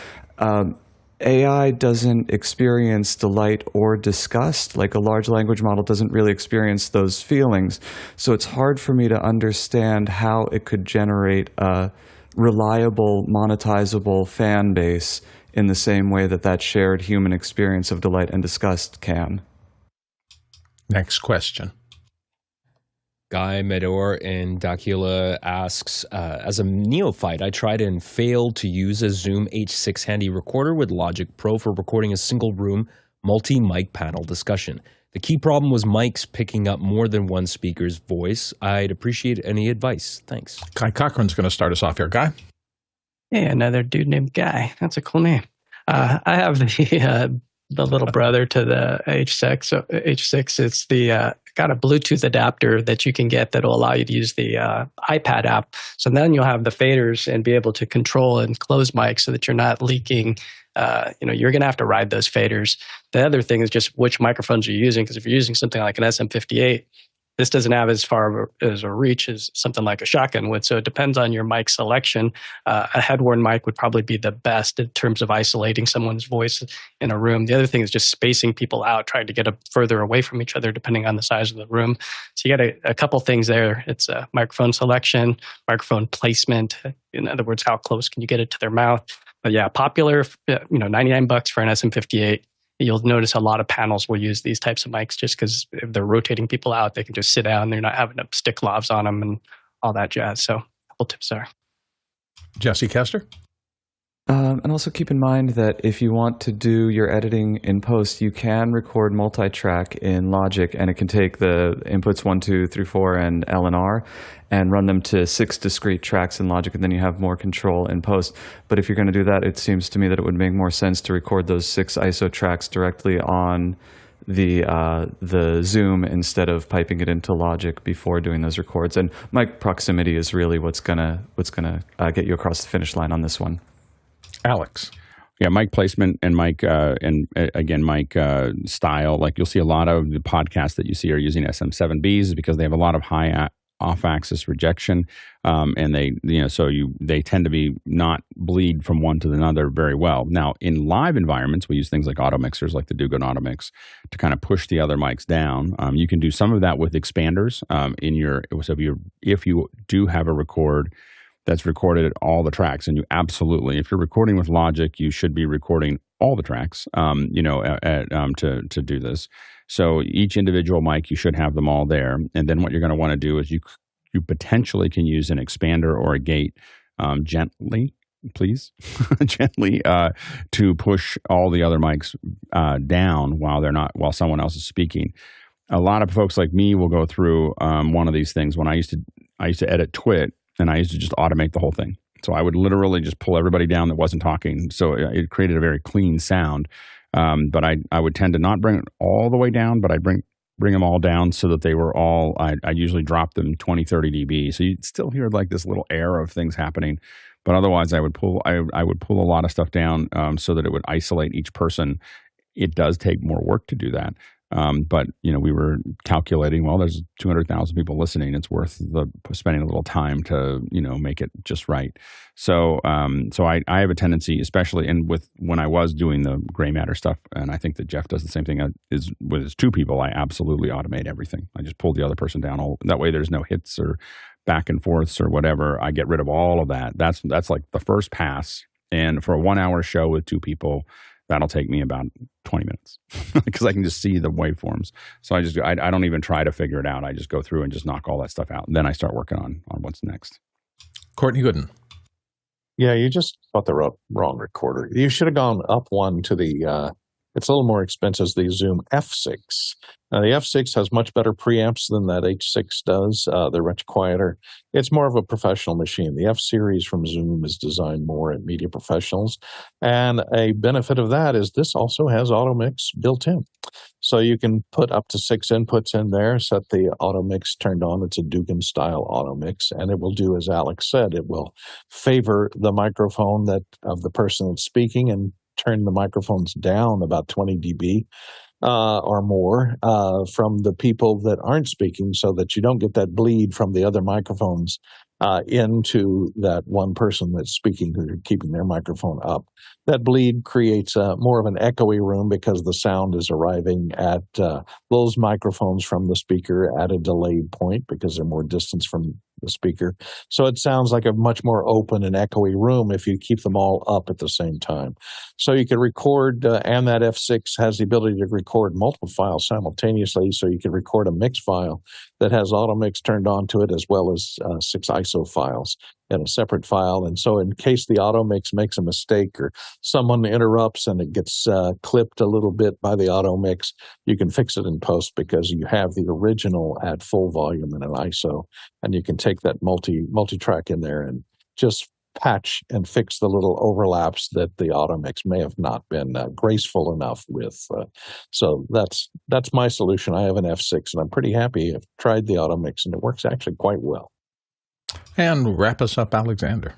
[SPEAKER 6] AI doesn't experience delight or disgust. Like a large language model doesn't really experience those feelings. So it's hard for me to understand how it could generate a reliable, monetizable fan base in the same way that shared human experience of delight and disgust can.
[SPEAKER 1] Next question.
[SPEAKER 2] Guy Medor in Dacula asks, as a neophyte, I tried and failed to use a Zoom H6 handy recorder with Logic Pro for recording a single room multi-mic panel discussion. The key problem was mics picking up more than one speaker's voice. I'd appreciate any advice. Thanks.
[SPEAKER 1] Guy Cochran's going to start us off here. Guy?
[SPEAKER 4] Hey, another dude named Guy. That's a cool name. I have the little brother to the H6. So H6, it's the got a Bluetooth adapter that you can get that will allow you to use the iPad app. So then you'll have the faders and be able to control and close mics so that you're not leaking. You're going to have to ride those faders. The other thing is just which microphones you're using, because if you're using something like an SM58, this doesn't have as far as a reach as something like a shotgun would. So it depends on your mic selection. A head-worn mic would probably be the best in terms of isolating someone's voice in a room. The other thing is just spacing people out, trying to get further away from each other depending on the size of the room. So you got a couple things there. It's microphone selection, microphone placement. In other words, how close can you get it to their mouth? But yeah, popular, $99 for an SM58. You'll notice a lot of panels will use these types of mics just because if they're rotating people out, they can just sit down. They're not having to stick lavs on them and all that jazz. So a couple tips there.
[SPEAKER 1] Jesse Kester?
[SPEAKER 6] And also keep in mind that if you want to do your editing in post, you can record multi-track in Logic, and it can take the inputs 1, 2, 3, 4, and L and R, and run them to 6 discrete tracks in Logic, and then you have more control in post. But if you're going to do that, it seems to me that it would make more sense to record those 6 ISO tracks directly on the Zoom instead of piping it into Logic before doing those records. And mic proximity is really what's gonna get you across the finish line on this one.
[SPEAKER 1] Alex?
[SPEAKER 5] Yeah, mic placement and mic style. Like you'll see a lot of the podcasts that you see are using SM7Bs because they have a lot of high off-axis rejection, and they tend to be not bleed from one to another very well. Now, in live environments, we use things like auto mixers, like the Dugan Auto Mix, to kind of push the other mics down. You can do some of that with expanders if you do have a record that's recorded at all the tracks, and you absolutely, if you're recording with Logic, you should be recording all the tracks, to do this. So each individual mic, you should have them all there. And then what you're going to want to do is you potentially can use an expander or a gate gently, please, to push all the other mics down while someone else is speaking. A lot of folks like me will go through one of these things. When I used to edit Twit, and I used to just automate the whole thing. So I would literally just pull everybody down that wasn't talking. So it created a very clean sound. But I would tend to not bring it all the way down, but I'd bring them all down so that they were all, I usually drop them 20, 30 dB. So you'd still hear like this little air of things happening. But otherwise I would pull a lot of stuff down so that it would isolate each person. It does take more work to do that. But we were calculating, well, there's 200,000 people listening. It's worth spending a little time to, make it just right. So I have a tendency, especially when I was doing the gray matter stuff, and I think that Jeff does the same thing is with his 2 people, I absolutely automate everything. I just pull the other person down that way there's no hits or back and forths or whatever. I get rid of all of that. That's like the first pass. And for a 1-hour show with 2 people, that'll take me about 20 minutes because I can just see the waveforms. So I don't even try to figure it out. I just go through and just knock all that stuff out. And then I start working on what's next.
[SPEAKER 1] Courtney Gooden.
[SPEAKER 3] Yeah, you just bought the wrong recorder. You should have gone up one to the, it's a little more expensive, the Zoom F6. Now, the F6 has much better preamps than that H6 does. They're much quieter. It's more of a professional machine. The F series from Zoom is designed more at media professionals. And a benefit of that is this also has auto mix built in. So you can put up to 6 inputs in there, set the auto mix turned on. It's a Dugan style auto mix, and it will do, as Alex said, it will favor the microphone of the person that's speaking and turn the microphones down about 20 dB or more from the people that aren't speaking, so that you don't get that bleed from the other microphones into that one person that's speaking who's keeping their microphone up. That bleed creates more of an echoey room because the sound is arriving at those microphones from the speaker at a delayed point because they're more distance from the speaker. So it sounds like a much more open and echoey room if you keep them all up at the same time. So you can record, and that F6 has the ability to record multiple files simultaneously. So you can record a mix file that has auto mix turned on to it, as well as 6 ISO files in a separate file. And so in case the auto mix makes a mistake or someone interrupts and it gets clipped a little bit by the auto mix, you can fix it in post because you have the original at full volume in an ISO, and you can take that multi-track in there and just patch and fix the little overlaps that the auto mix may have not been graceful enough with. So that's my solution. I have an F6 and I'm pretty happy. I've tried the auto mix and it works actually quite well.
[SPEAKER 1] And wrap us up, Alexander.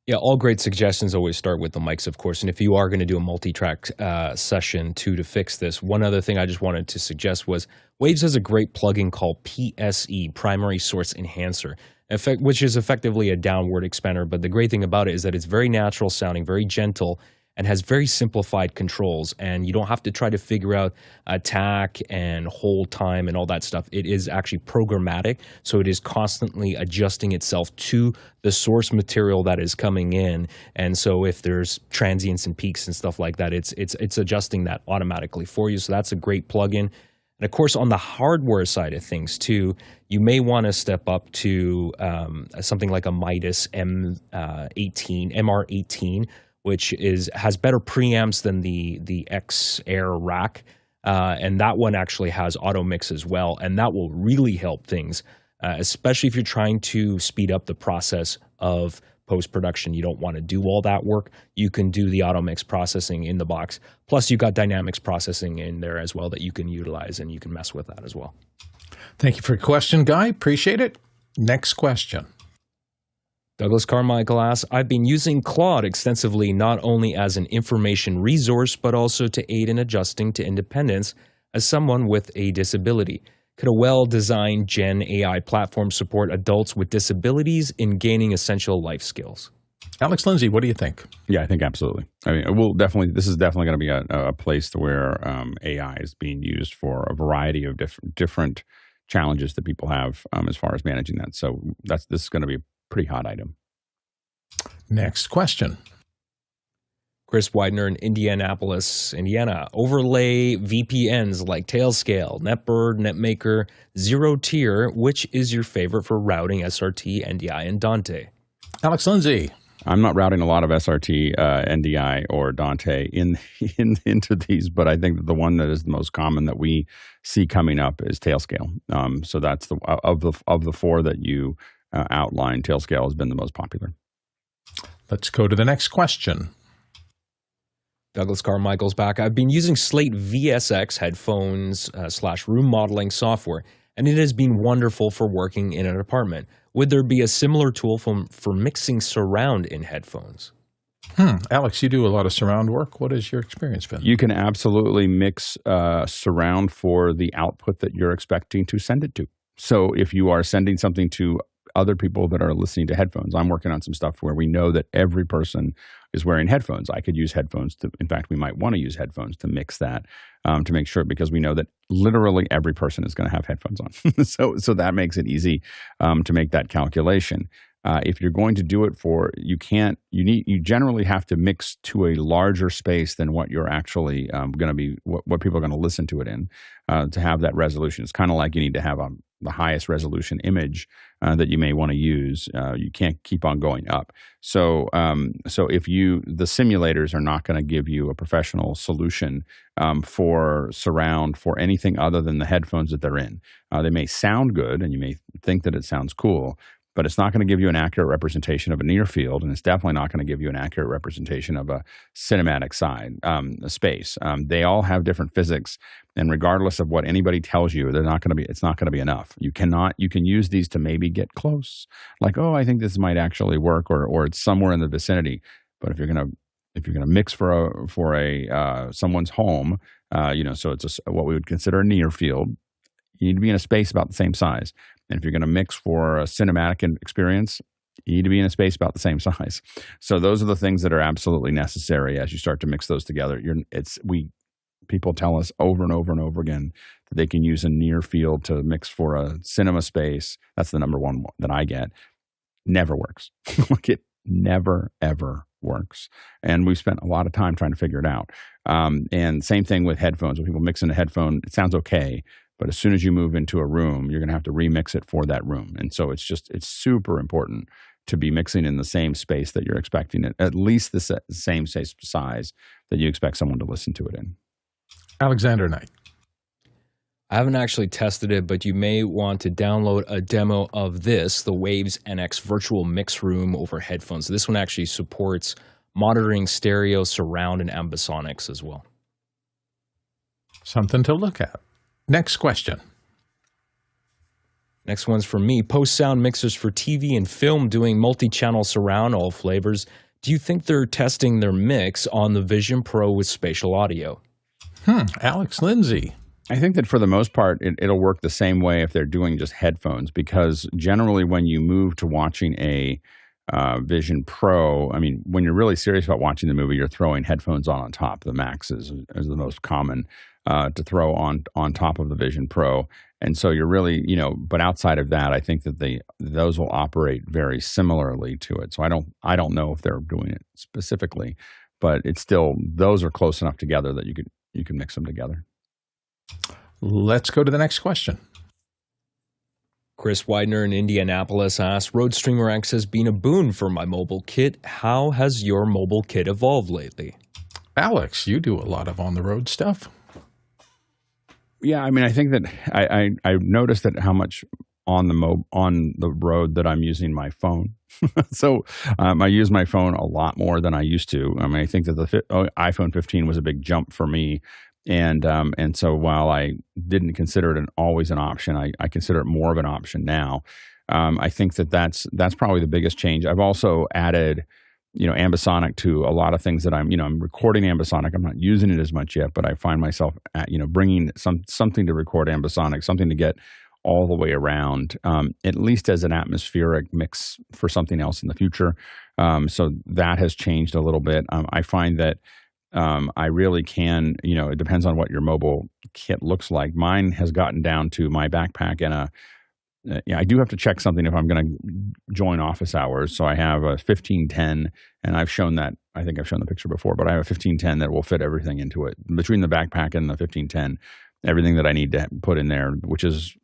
[SPEAKER 2] Yeah, all great suggestions always start with the mics, of course. And if you are going to do a multi-track session to fix this, one other thing I just wanted to suggest was Waves has a great plugin called PSE, Primary Source Enhancer, which is effectively a downward expander. But the great thing about it is that it's very natural sounding, very gentle, and has very simplified controls. And you don't have to try to figure out attack and hold time and all that stuff. It is actually programmatic, so it is constantly adjusting itself to the source material that is coming in. And so if there's transients and peaks and stuff like that, it's adjusting that automatically for you. So that's a great plugin. And of course, on the hardware side of things too, you may want to step up to something like a Midas MR18, which has better preamps than the X Heir rack. And that one actually has auto mix as well. And that will really help things, especially if you're trying to speed up the process of post-production. You don't want to do all that work. You can do the auto mix processing in the box. Plus, you've got dynamics processing in there as well that you can utilize, and you can mess with that as well.
[SPEAKER 1] Thank you for your question, Guy. Appreciate it. Next question.
[SPEAKER 2] Douglas Carmichael asks, I've been using Claude extensively, not only as an information resource, but also to aid in adjusting to independence as someone with a disability. Could a well-designed genAI platform support adults with disabilities in gaining essential life skills?
[SPEAKER 1] Alex Lindsay, what do you think?
[SPEAKER 5] Yeah, I think absolutely. I mean, this is definitely going to be a place to where AI is being used for a variety of different challenges that people have as far as managing that. So this is going to be a pretty hot item.
[SPEAKER 1] Next question.
[SPEAKER 2] Chris Widener in Indianapolis, Indiana. Overlay VPNs like Tailscale, Netbird, Netmaker, Zerotier. Which is your favorite for routing SRT, NDI, and Dante?
[SPEAKER 1] Alex Lindsay.
[SPEAKER 5] I'm not routing a lot of SRT, NDI, or Dante into these, but I think that the one that is the most common that we see coming up is Tailscale. So that's of the four that you outlined, Tailscale has been the most popular.
[SPEAKER 1] Let's go to the next question.
[SPEAKER 2] Douglas Carmichael's back. I've been using Slate VSX headphones / room modeling software, and it has been wonderful for working in an apartment. Would there be a similar tool for mixing surround in headphones?
[SPEAKER 1] Alex, you do a lot of surround work. What has your experience been?
[SPEAKER 5] You can absolutely mix surround for the output that you're expecting to send it to. So if you are sending something to other people that are listening to headphones, I'm working on some stuff where we know that every person is wearing headphones. I could use headphones in fact, we might want to use headphones to mix that to make sure, because we know that literally every person is going to have headphones on. So that makes it easy to make that calculation. If you're going to do it you generally have to mix to a larger space than what you're actually going to be, what people are going to listen to it in to have that resolution. It's kind of like you need to have the highest resolution image that you may want to use. You can't keep on going up. So the simulators are not going to give you a professional solution for surround for anything other than the headphones that they're in. They may sound good and you may think that it sounds cool, but it's not going to give you an accurate representation of a near field, and it's definitely not going to give you an accurate representation of a cinematic space. They all have different physics, and regardless of what anybody tells you, it's not going to be enough. You can use these to maybe get close, like, oh, I think this might actually work, or it's somewhere in the vicinity. But if you're going to mix for someone's home, so it's what we would consider a near field. You need to be in a space about the same size. And if you're going to mix for a cinematic experience, you need to be in a space about the same size. So those are the things that are absolutely necessary as you start to mix those together. People tell us over and over and over again that they can use a near field to mix for a cinema space. That's the number one that I get. Never works. Like it never, ever works. And we've spent a lot of time trying to figure it out. And same thing with headphones. When people mix in a headphone, it sounds okay. But as soon as you move into a room, you're going to have to remix it for that room. And so it's super important to be mixing in the same space that you're expecting it, at least the same size that you expect someone to listen to it in.
[SPEAKER 1] Alexander Knight.
[SPEAKER 2] I haven't actually tested it, but you may want to download a demo of this, the Waves NX Virtual Mix Room over headphones. This one actually supports monitoring stereo, surround, and ambisonics as well.
[SPEAKER 1] Something to look at. Next question.
[SPEAKER 2] Next one's from me. Post sound mixers for TV and film doing multi-channel surround, all flavors. Do you think they're testing their mix on the Vision Pro with spatial audio?
[SPEAKER 1] Alex Lindsay.
[SPEAKER 5] I think that for the most part, it'll work the same way if they're doing just headphones, because generally when you move to watching a Vision Pro, I mean, when you're really serious about watching the movie, you're throwing headphones on top. The Max is the most common to throw on top of the Vision Pro. And so you're really, but outside of that, I think that those will operate very similarly to it. So I don't know if they're doing it specifically, but it's still, those are close enough together that you can mix them together.
[SPEAKER 1] Let's go to the next question.
[SPEAKER 2] Chris Widener in Indianapolis asks, Rode Streamer X has been a boon for my mobile kit. How has your mobile kit evolved lately?
[SPEAKER 1] Alex, you do a lot of on-the-road stuff.
[SPEAKER 5] Yeah, I mean, I think that I noticed that how much on the road that I'm using my phone. So I use my phone a lot more than I used to. I mean, I think that the iPhone 15 was a big jump for me. And so while I didn't consider it always an option, I consider it more of an option now. I think that's probably the biggest change. I've also added, ambisonic to a lot of things that I'm recording ambisonic. I'm not using it as much yet, but I find myself, bringing something to record ambisonic, something to get all the way around, at least as an atmospheric mix for something else in the future. So that has changed a little bit. I find that I really can, it depends on what your mobile kit looks like. Mine has gotten down to my backpack and I do have to check something if I'm going to join office hours. So I have a 1510, and I think I've shown the picture before, but I have a 1510 that will fit everything into it. Between the backpack and the 1510, everything that I need to put in there, which is,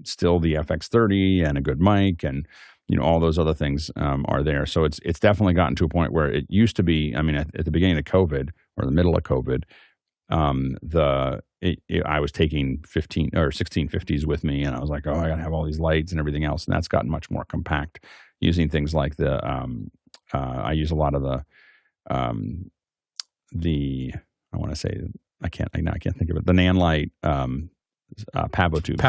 [SPEAKER 5] still the FX30 and a good mic and, all those other things are there. So it's definitely gotten to a point where it used to be, I mean, at the beginning of COVID or the middle of COVID, I was taking 15 or 1650s with me, and I was like, oh, I got to have all these lights and everything else, and that's gotten much more compact. Using things like I use a lot of I want to say I can't think of it. The Nanlite Pavo tubes,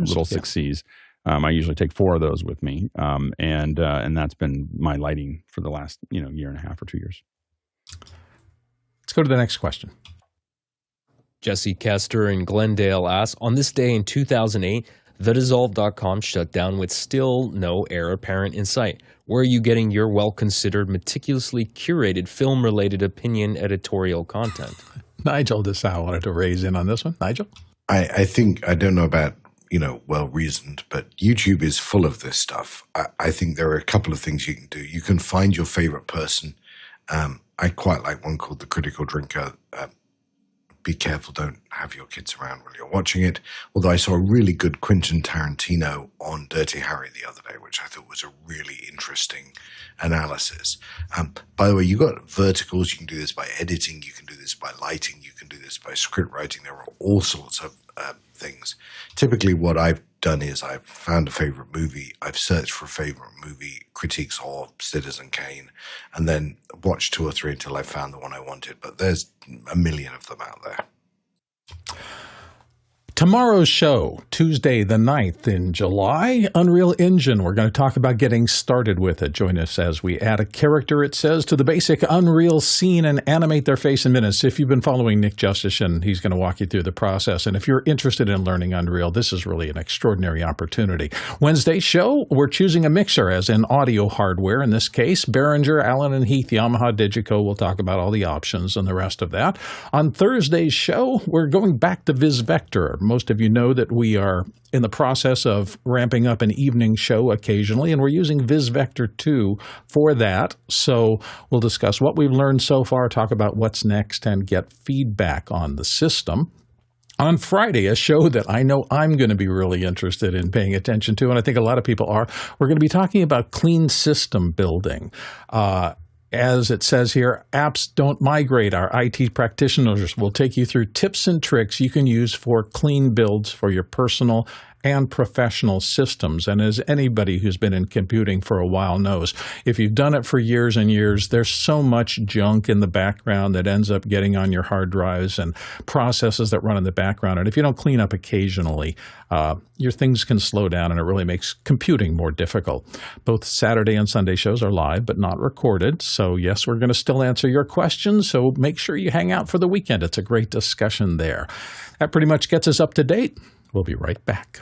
[SPEAKER 5] little 6Cs. I usually take 4 of those with me, and that's been my lighting for the last year and a half or 2 years.
[SPEAKER 1] Let's go to the next question.
[SPEAKER 2] Jesse Kester in Glendale asks, on this day in 2008, thedissolve.com shut down with still no heir apparent in sight. Where are you getting your well-considered, meticulously curated film-related opinion editorial content?
[SPEAKER 1] Nigel Desau wanted to raise in on this one. Nigel?
[SPEAKER 8] I think, I don't know about, well-reasoned, but YouTube is full of this stuff. I think there are a couple of things you can do. You can find your favorite person. I quite like one called The Critical Drinker. Be careful, don't have your kids around while you're watching it. Although I saw a really good Quentin Tarantino on Dirty Harry the other day, which I thought was a really interesting analysis. By the way, you've got verticals. You can do this by editing. You can do this by lighting. You can do this by script writing. There are all sorts of things. Typically what I've done is I've found a favorite movie. I've searched for favorite movie critiques or Citizen Kane, and then watched 2 or 3 until I found the one I wanted. But there's a million of them out there.
[SPEAKER 1] Tomorrow's show, Tuesday the 9th in July, Unreal Engine. We're going to talk about getting started with it. Join us as we add a character, it says, to the basic Unreal scene and animate their face in minutes. If you've been following Nick Justishin, he's going to walk you through the process. And if you're interested in learning Unreal, this is really an extraordinary opportunity. Wednesday's show, we're choosing a mixer, as in audio hardware. In this case, Behringer, Allen & Heath, Yamaha, Digico. We'll talk about all the options and the rest of that. On Thursday's show, we're going back to VisVector. Most of you know that we are in the process of ramping up an evening show occasionally, and we're using VisVector 2 for that. So we'll discuss what we've learned so far, talk about what's next, and get feedback on the system. On Friday, a show that I know I'm going to be really interested in paying attention to, and I think a lot of people are, we're going to be talking about clean system building. As it says here, apps don't migrate. Our IT practitioners will take you through tips and tricks you can use for clean builds for your personal and professional systems. And as anybody who's been in computing for a while knows, if you've done it for years and years, there's so much junk in the background that ends up getting on your hard drives and processes that run in the background. And if you don't clean up occasionally, your things can slow down, and it really makes computing more difficult. Both Saturday and Sunday shows are live, but not recorded. So yes, we're going to still answer your questions. So make sure you hang out for the weekend. It's a great discussion there. That pretty much gets us up to date. We'll be right back.